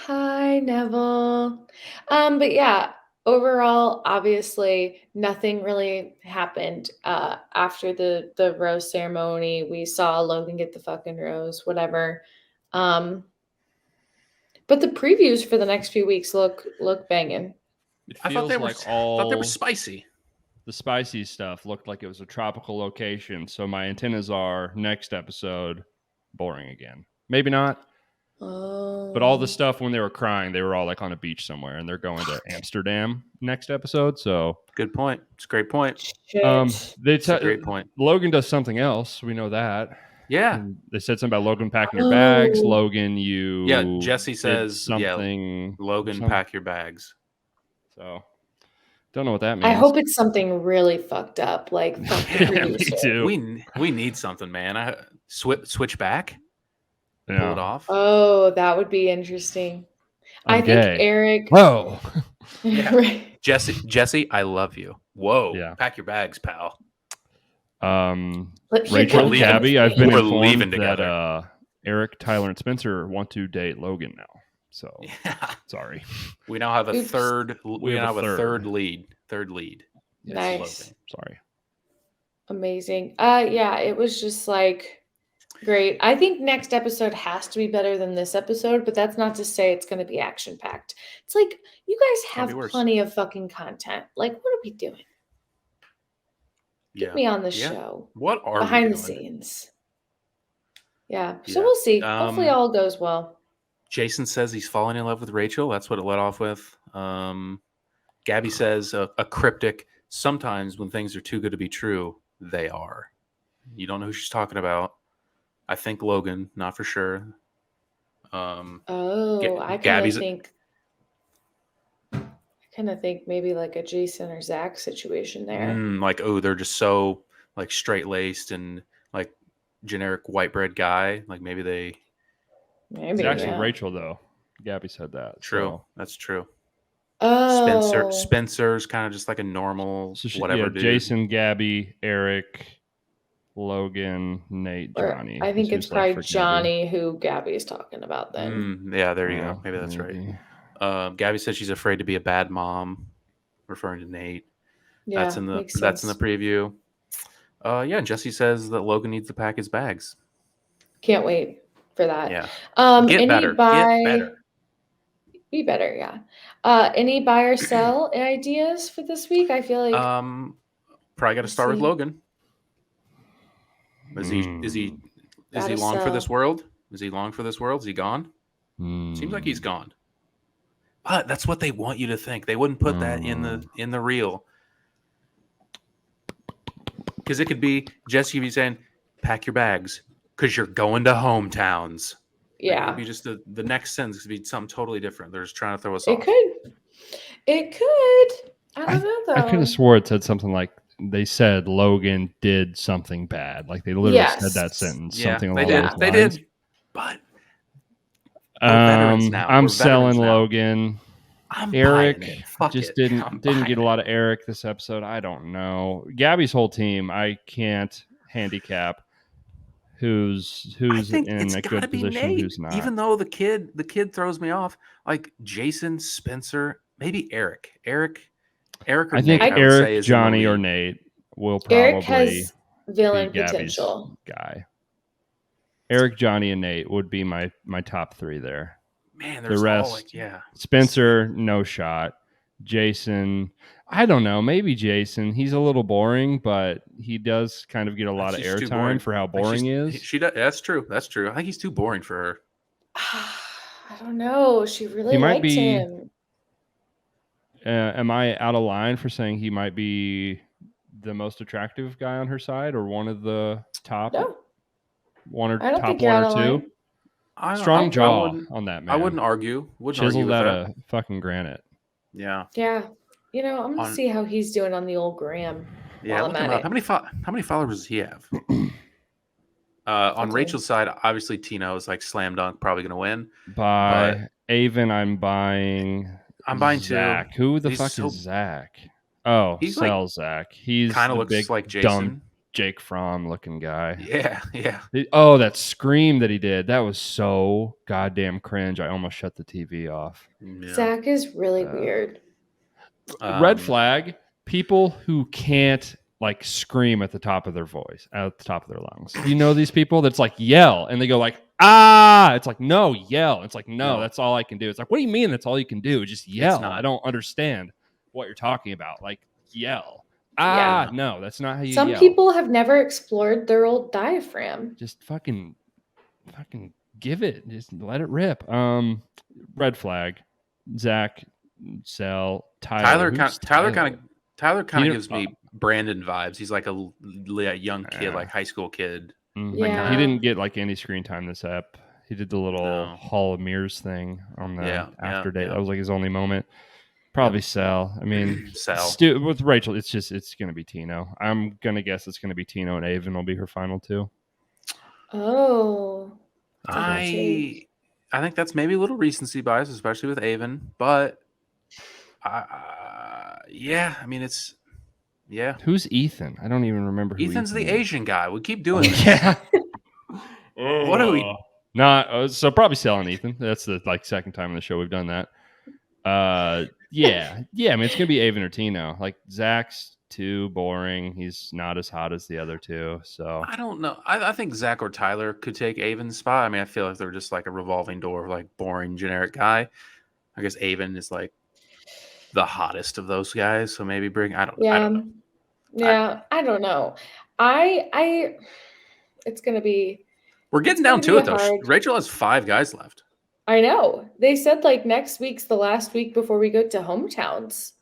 [SPEAKER 2] Hi, Neville. But yeah, overall, obviously, nothing really happened after the rose ceremony. We saw Logan get the fucking rose, whatever. But the previews for the next few weeks look banging.
[SPEAKER 3] It
[SPEAKER 1] I
[SPEAKER 3] feels
[SPEAKER 1] thought they
[SPEAKER 3] like
[SPEAKER 1] were spicy.
[SPEAKER 3] the spicy stuff looked like it was a tropical location. So my antennas are next episode boring again. Maybe not.
[SPEAKER 2] Oh.
[SPEAKER 3] But all the stuff when they were crying, they were all like on a beach somewhere, and they're going to Amsterdam next episode. So
[SPEAKER 1] Good point. It's a great point.
[SPEAKER 2] Shit.
[SPEAKER 1] It's a great point.
[SPEAKER 3] Logan does something else. We know that.
[SPEAKER 1] Yeah.
[SPEAKER 3] And they said something about Logan packing your bags.
[SPEAKER 2] Oh.
[SPEAKER 3] Logan, you
[SPEAKER 1] Yeah, Jesse
[SPEAKER 3] did
[SPEAKER 1] says,
[SPEAKER 3] something.
[SPEAKER 1] Logan,
[SPEAKER 3] something.
[SPEAKER 1] pack your bags.
[SPEAKER 3] So don't know what that means.
[SPEAKER 2] I hope it's something really fucked up, like fuck the
[SPEAKER 3] Yeah, me
[SPEAKER 2] producer.
[SPEAKER 3] too.
[SPEAKER 1] We need something, man. Switch back.
[SPEAKER 3] Yeah.
[SPEAKER 1] Pull it off.
[SPEAKER 2] Oh, that would be interesting.
[SPEAKER 3] I'm
[SPEAKER 2] I think
[SPEAKER 3] gay.
[SPEAKER 2] Eric.
[SPEAKER 3] Whoa.
[SPEAKER 1] Yeah.
[SPEAKER 2] Right.
[SPEAKER 1] Jesse, I love you. Whoa.
[SPEAKER 3] Yeah.
[SPEAKER 1] Pack your bags, pal.
[SPEAKER 2] But
[SPEAKER 3] Rachel
[SPEAKER 1] leaving.
[SPEAKER 3] Cabby, I've been
[SPEAKER 1] We're
[SPEAKER 3] informed
[SPEAKER 1] leaving
[SPEAKER 3] that
[SPEAKER 1] together.
[SPEAKER 3] Eric, Tyler, and Spencer want to date Logan now. So
[SPEAKER 1] Yeah.
[SPEAKER 3] sorry.
[SPEAKER 1] We now have a
[SPEAKER 2] Oops.
[SPEAKER 1] third. We
[SPEAKER 3] have
[SPEAKER 1] now
[SPEAKER 3] a
[SPEAKER 1] have a
[SPEAKER 3] third.
[SPEAKER 1] third lead.
[SPEAKER 3] Yes.
[SPEAKER 2] Nice.
[SPEAKER 1] Logan.
[SPEAKER 3] Sorry.
[SPEAKER 2] Amazing. Yeah, it was just like great. I think next episode has to be better than this episode, but that's not to say it's going to be action packed. It's like you guys
[SPEAKER 1] Can't be
[SPEAKER 2] have
[SPEAKER 1] worse.
[SPEAKER 2] plenty of fucking content. Like, what are we doing? Get
[SPEAKER 1] Yeah.
[SPEAKER 2] me on the
[SPEAKER 1] Yeah.
[SPEAKER 2] show
[SPEAKER 1] What are
[SPEAKER 2] behind
[SPEAKER 1] we
[SPEAKER 2] the
[SPEAKER 1] doing?
[SPEAKER 2] scenes. Yeah. So
[SPEAKER 1] Yeah.
[SPEAKER 2] we'll see. Hopefully, all goes well.
[SPEAKER 1] Jason says he's falling in love with Rachel. That's what it led off with. Gabby says a cryptic, sometimes when things are too good to be true, they are. You don't know who she's talking about. I think Logan, not for sure.
[SPEAKER 2] Oh, I
[SPEAKER 1] Gabby's
[SPEAKER 2] kind of think maybe like a Jason or Zach situation there.
[SPEAKER 1] like, oh, they're just so like straight laced and like generic white bread guy. Like maybe they.
[SPEAKER 2] Maybe.
[SPEAKER 3] It's actually
[SPEAKER 2] yeah.
[SPEAKER 3] Rachel though. Gabby said that.
[SPEAKER 1] True,
[SPEAKER 3] So.
[SPEAKER 1] that's true.
[SPEAKER 2] Oh,
[SPEAKER 1] Spencer's kind of just like a normal whatever dude.
[SPEAKER 3] Jason, Gabby, Eric, Logan, Nate,
[SPEAKER 2] or
[SPEAKER 3] Johnny.
[SPEAKER 2] I think it's
[SPEAKER 3] who's left
[SPEAKER 2] probably
[SPEAKER 3] for Gabby.
[SPEAKER 2] Johnny who Gabby's talking about then.
[SPEAKER 1] Yeah, there you
[SPEAKER 3] Yeah,
[SPEAKER 1] go. Maybe that's
[SPEAKER 3] maybe.
[SPEAKER 1] right. Gabby said she's afraid to be a bad mom, referring to Nate.
[SPEAKER 2] Yeah,
[SPEAKER 1] That's in the
[SPEAKER 2] makes
[SPEAKER 1] that's in
[SPEAKER 2] sense.
[SPEAKER 1] the preview. Yeah, Jesse says that Logan needs to pack his bags.
[SPEAKER 2] Can't wait for that.
[SPEAKER 1] Yeah.
[SPEAKER 2] Get
[SPEAKER 1] Get
[SPEAKER 2] better.
[SPEAKER 1] better.
[SPEAKER 2] Be better, yeah. Any buy or sell ideas for this week? I feel like
[SPEAKER 1] probably got to start with Logan. Is he
[SPEAKER 2] Gotta
[SPEAKER 1] long for
[SPEAKER 2] sell.
[SPEAKER 1] this world? Is he long for this world? Is he gone? Seems like he's gone. But that's what they want you to think. They wouldn't put that in the reel. Because it could be Jesse be saying, pack your bags because you're going to hometowns.
[SPEAKER 2] Yeah.
[SPEAKER 1] Like, it could be just the next sentence could be something totally different. They're just trying to throw us
[SPEAKER 2] It
[SPEAKER 1] off.
[SPEAKER 2] could. I don't know though.
[SPEAKER 3] I could have swore it said something like they said Logan did something bad. Like they literally said that sentence.
[SPEAKER 1] Yeah,
[SPEAKER 3] something
[SPEAKER 1] they
[SPEAKER 3] along
[SPEAKER 1] did.
[SPEAKER 3] those
[SPEAKER 1] They
[SPEAKER 3] lines.
[SPEAKER 1] did. But we're veterans now.
[SPEAKER 3] I'm
[SPEAKER 1] We're
[SPEAKER 3] selling
[SPEAKER 1] veterans now.
[SPEAKER 3] Logan.
[SPEAKER 1] I'm
[SPEAKER 3] Eric
[SPEAKER 1] buying it. Fuck
[SPEAKER 3] just
[SPEAKER 1] it.
[SPEAKER 3] didn't get a lot of Eric this episode. I don't know. Gabby's whole team, I can't handicap who's
[SPEAKER 1] I think
[SPEAKER 3] in
[SPEAKER 1] it's
[SPEAKER 3] a
[SPEAKER 1] gotta
[SPEAKER 3] good
[SPEAKER 1] be
[SPEAKER 3] position,
[SPEAKER 1] Nate.
[SPEAKER 3] who's not.
[SPEAKER 1] Even though the kid throws me off, like Jason, Spencer, maybe Eric or
[SPEAKER 3] I think
[SPEAKER 1] Nate.
[SPEAKER 3] Eric, Johnny, or Nate will probably
[SPEAKER 2] Eric has villain
[SPEAKER 3] be Gabby's
[SPEAKER 2] potential.
[SPEAKER 3] guy. Eric, Johnny, and Nate would be my top three there.
[SPEAKER 1] Man,
[SPEAKER 3] the rest,
[SPEAKER 1] all like, yeah.
[SPEAKER 3] Spencer, no shot. Jason, I don't know. Maybe Jason. He's a little boring, but he does kind of get a lot of airtime for how boring he is.
[SPEAKER 1] She does. That's true. That's true. I think he's too boring for her.
[SPEAKER 2] I don't know. She really liked him.
[SPEAKER 3] Am I out of line for saying he might be the most attractive guy on her side, or one of the top?
[SPEAKER 2] No.
[SPEAKER 3] One or
[SPEAKER 2] I don't
[SPEAKER 3] top
[SPEAKER 2] think you're
[SPEAKER 3] one
[SPEAKER 2] out
[SPEAKER 3] or
[SPEAKER 2] of
[SPEAKER 3] two.
[SPEAKER 2] line.
[SPEAKER 3] Strong jaw on that man.
[SPEAKER 1] I wouldn't argue.
[SPEAKER 3] Chiseled out of fucking granite.
[SPEAKER 1] Yeah.
[SPEAKER 2] Yeah. You know, I'm gonna see how he's doing on the old gram.
[SPEAKER 1] Yeah, look him up. How many followers does he have? On Rachel's side, obviously Tino is like slam dunk, probably gonna win.
[SPEAKER 3] By Avon, I'm buying Zach.
[SPEAKER 1] too.
[SPEAKER 3] Who the fuck is Zach? Oh,
[SPEAKER 1] he's
[SPEAKER 3] like, Zach. He's
[SPEAKER 1] kind of looks
[SPEAKER 3] big,
[SPEAKER 1] like Jason.
[SPEAKER 3] Dumb Jake Fromm looking guy.
[SPEAKER 1] Yeah.
[SPEAKER 3] Oh, that scream that he did. That was so goddamn cringe. I almost shut the TV off.
[SPEAKER 2] Yeah. Zach is really weird.
[SPEAKER 3] Red flag, people who can't like scream at the top of their voice, at the top of their lungs. You know these people that's like yell and they go like, ah, it's like, no, yell. It's like, no, that's all I can do. It's like, what do you mean that's all you can do? Just yell. I don't understand what you're talking about. Like, yell. Ah, no, that's not how you
[SPEAKER 2] Some
[SPEAKER 3] yell.
[SPEAKER 2] people have never explored their old diaphragm.
[SPEAKER 3] Just fucking give it. Just let it rip. Red flag. Zach, Sell, Tyler
[SPEAKER 1] kind of gives me Brandon vibes. He's like a young kid, like high school kid.
[SPEAKER 3] Mm-hmm. Yeah. He didn't get like any screen time this ep. He did the little Hall of Mirrors thing on the after date. That was like his only moment. Probably Sell. I mean, with Rachel, it's going to be Tino. I'm going to guess it's going to be Tino and Avon will be her final two.
[SPEAKER 2] Oh.
[SPEAKER 1] I think that's maybe a little recency bias, especially with Avon. But, yeah, I mean, it's, yeah.
[SPEAKER 3] Who's Ethan? I don't even remember who
[SPEAKER 1] Ethan's
[SPEAKER 3] Ethan
[SPEAKER 1] the
[SPEAKER 3] is.
[SPEAKER 1] Asian guy. We keep doing this.
[SPEAKER 3] Yeah.
[SPEAKER 1] What are we?
[SPEAKER 3] So probably selling Ethan. That's the second time in the show we've done that. Yeah. I mean, it's gonna be Avon or Tino. Like Zach's too boring. He's not as hot as the other two. So
[SPEAKER 1] I don't know. I think Zach or Tyler could take Avon's spot. I mean, I feel like they're just like a revolving door of like boring generic guy. I guess Avon is like the hottest of those guys. So maybe I don't know.
[SPEAKER 2] Yeah, I don't know. It's gonna be.
[SPEAKER 1] We're getting down to it though. Rachel has 5 guys left.
[SPEAKER 2] I know. They said like next week's the last week before we go to hometowns.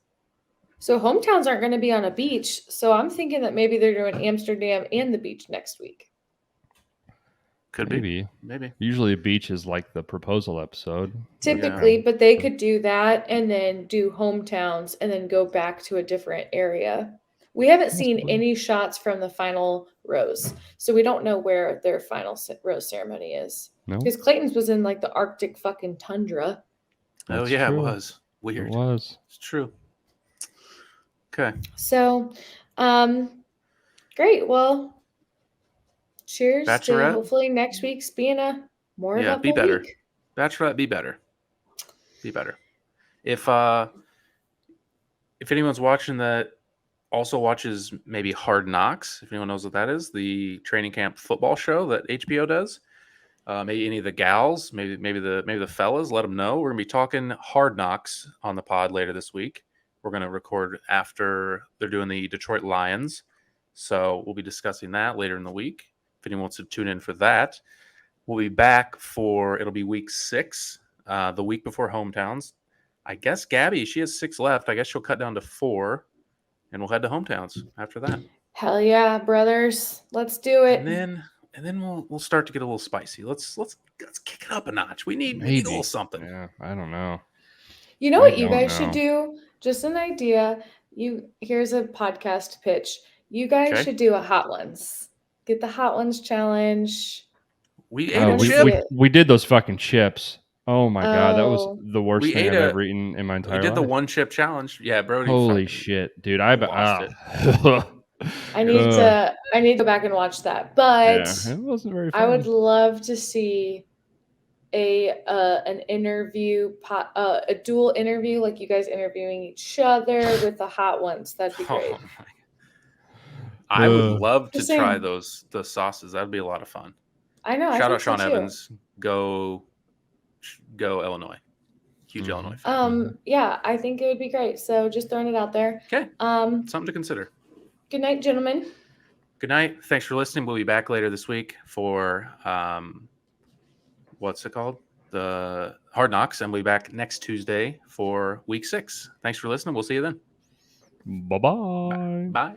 [SPEAKER 2] So hometowns aren't going to be on a beach. So I'm thinking that maybe they're doing Amsterdam and the beach next week.
[SPEAKER 1] Could
[SPEAKER 3] Maybe.
[SPEAKER 1] Maybe.
[SPEAKER 3] Usually, beach is like the proposal episode.
[SPEAKER 2] Typically, but they could do that and then do hometowns and then go back to a different area. We haven't seen
[SPEAKER 3] Possibly.
[SPEAKER 2] any shots from the final rose, so we don't know where their final rose ceremony is.
[SPEAKER 3] No,
[SPEAKER 2] Because Clayton's was in like the Arctic fucking tundra.
[SPEAKER 1] Oh
[SPEAKER 3] That's
[SPEAKER 1] yeah,
[SPEAKER 3] true.
[SPEAKER 1] it was weird.
[SPEAKER 3] It was.
[SPEAKER 1] It's true. Okay.
[SPEAKER 2] So, great. Well, cheers to
[SPEAKER 1] Bachelorette?
[SPEAKER 2] hopefully next week's being a more
[SPEAKER 1] Yeah, be
[SPEAKER 2] eventful
[SPEAKER 1] better.
[SPEAKER 2] week.
[SPEAKER 1] Bachelorette, be better. Be better. If anyone's watching that also watches maybe Hard Knocks, if anyone knows what that is, the training camp football show that HBO does, maybe any of the gals, maybe the fellas, let them know. We're gonna be talking Hard Knocks on the pod later this week. We're gonna record after they're doing the Detroit Lions, so we'll be discussing that later in the week. If anyone wants to tune in for that, we'll be back it'll be week 6, the week before hometowns. I guess Gabby, she has 6 left. I guess she'll cut down to 4, and we'll head to hometowns after that.
[SPEAKER 2] Hell yeah, brothers. Let's do it.
[SPEAKER 1] And then we'll start to get a little spicy. Let's kick it up a notch. We need a
[SPEAKER 3] Maybe.
[SPEAKER 1] little something.
[SPEAKER 3] Yeah, I don't know.
[SPEAKER 2] You know
[SPEAKER 3] I
[SPEAKER 2] what you
[SPEAKER 3] don't
[SPEAKER 2] guys should
[SPEAKER 3] know.
[SPEAKER 2] do? Just an idea. Here's a podcast pitch. You guys
[SPEAKER 1] Okay.
[SPEAKER 2] should do a Hot Ones. Get the Hot Ones challenge.
[SPEAKER 1] We
[SPEAKER 2] I
[SPEAKER 1] ate a
[SPEAKER 2] wanna see
[SPEAKER 1] chip.
[SPEAKER 2] it.
[SPEAKER 3] We did those fucking chips. Oh my god, that was
[SPEAKER 2] Oh.
[SPEAKER 3] the worst
[SPEAKER 1] We
[SPEAKER 3] thing
[SPEAKER 1] ate
[SPEAKER 3] I've
[SPEAKER 1] a-
[SPEAKER 3] ever eaten in my entire
[SPEAKER 1] We did
[SPEAKER 3] life.
[SPEAKER 1] the 1 chip challenge. Yeah, Brody.
[SPEAKER 3] Holy
[SPEAKER 1] fucking
[SPEAKER 3] shit, dude! I
[SPEAKER 1] lost
[SPEAKER 2] I need to go back and watch that. But
[SPEAKER 3] Yeah, it wasn't very fun.
[SPEAKER 2] I would love to see an interview, a dual interview, like you guys interviewing each other with the Hot Ones. That'd be great.
[SPEAKER 1] Oh my. I would love to
[SPEAKER 2] Just
[SPEAKER 1] try
[SPEAKER 2] saying.
[SPEAKER 1] those sauces. That'd be a lot of fun.
[SPEAKER 2] I know.
[SPEAKER 1] Shout
[SPEAKER 2] I
[SPEAKER 1] out
[SPEAKER 2] think
[SPEAKER 1] Sean
[SPEAKER 2] so too.
[SPEAKER 1] Evans. Go Illinois. Huge Illinois fan.
[SPEAKER 2] Yeah, I think it would be great. So just throwing it out there.
[SPEAKER 1] Okay.
[SPEAKER 2] Um,
[SPEAKER 1] Something to consider.
[SPEAKER 2] good night, gentlemen.
[SPEAKER 1] Good night. Thanks for listening. We'll be back later this week for what's it called? The Hard Knocks, and we'll be back next Tuesday for week 6. Thanks for listening. We'll see you then.
[SPEAKER 3] Bye-bye.
[SPEAKER 1] Bye.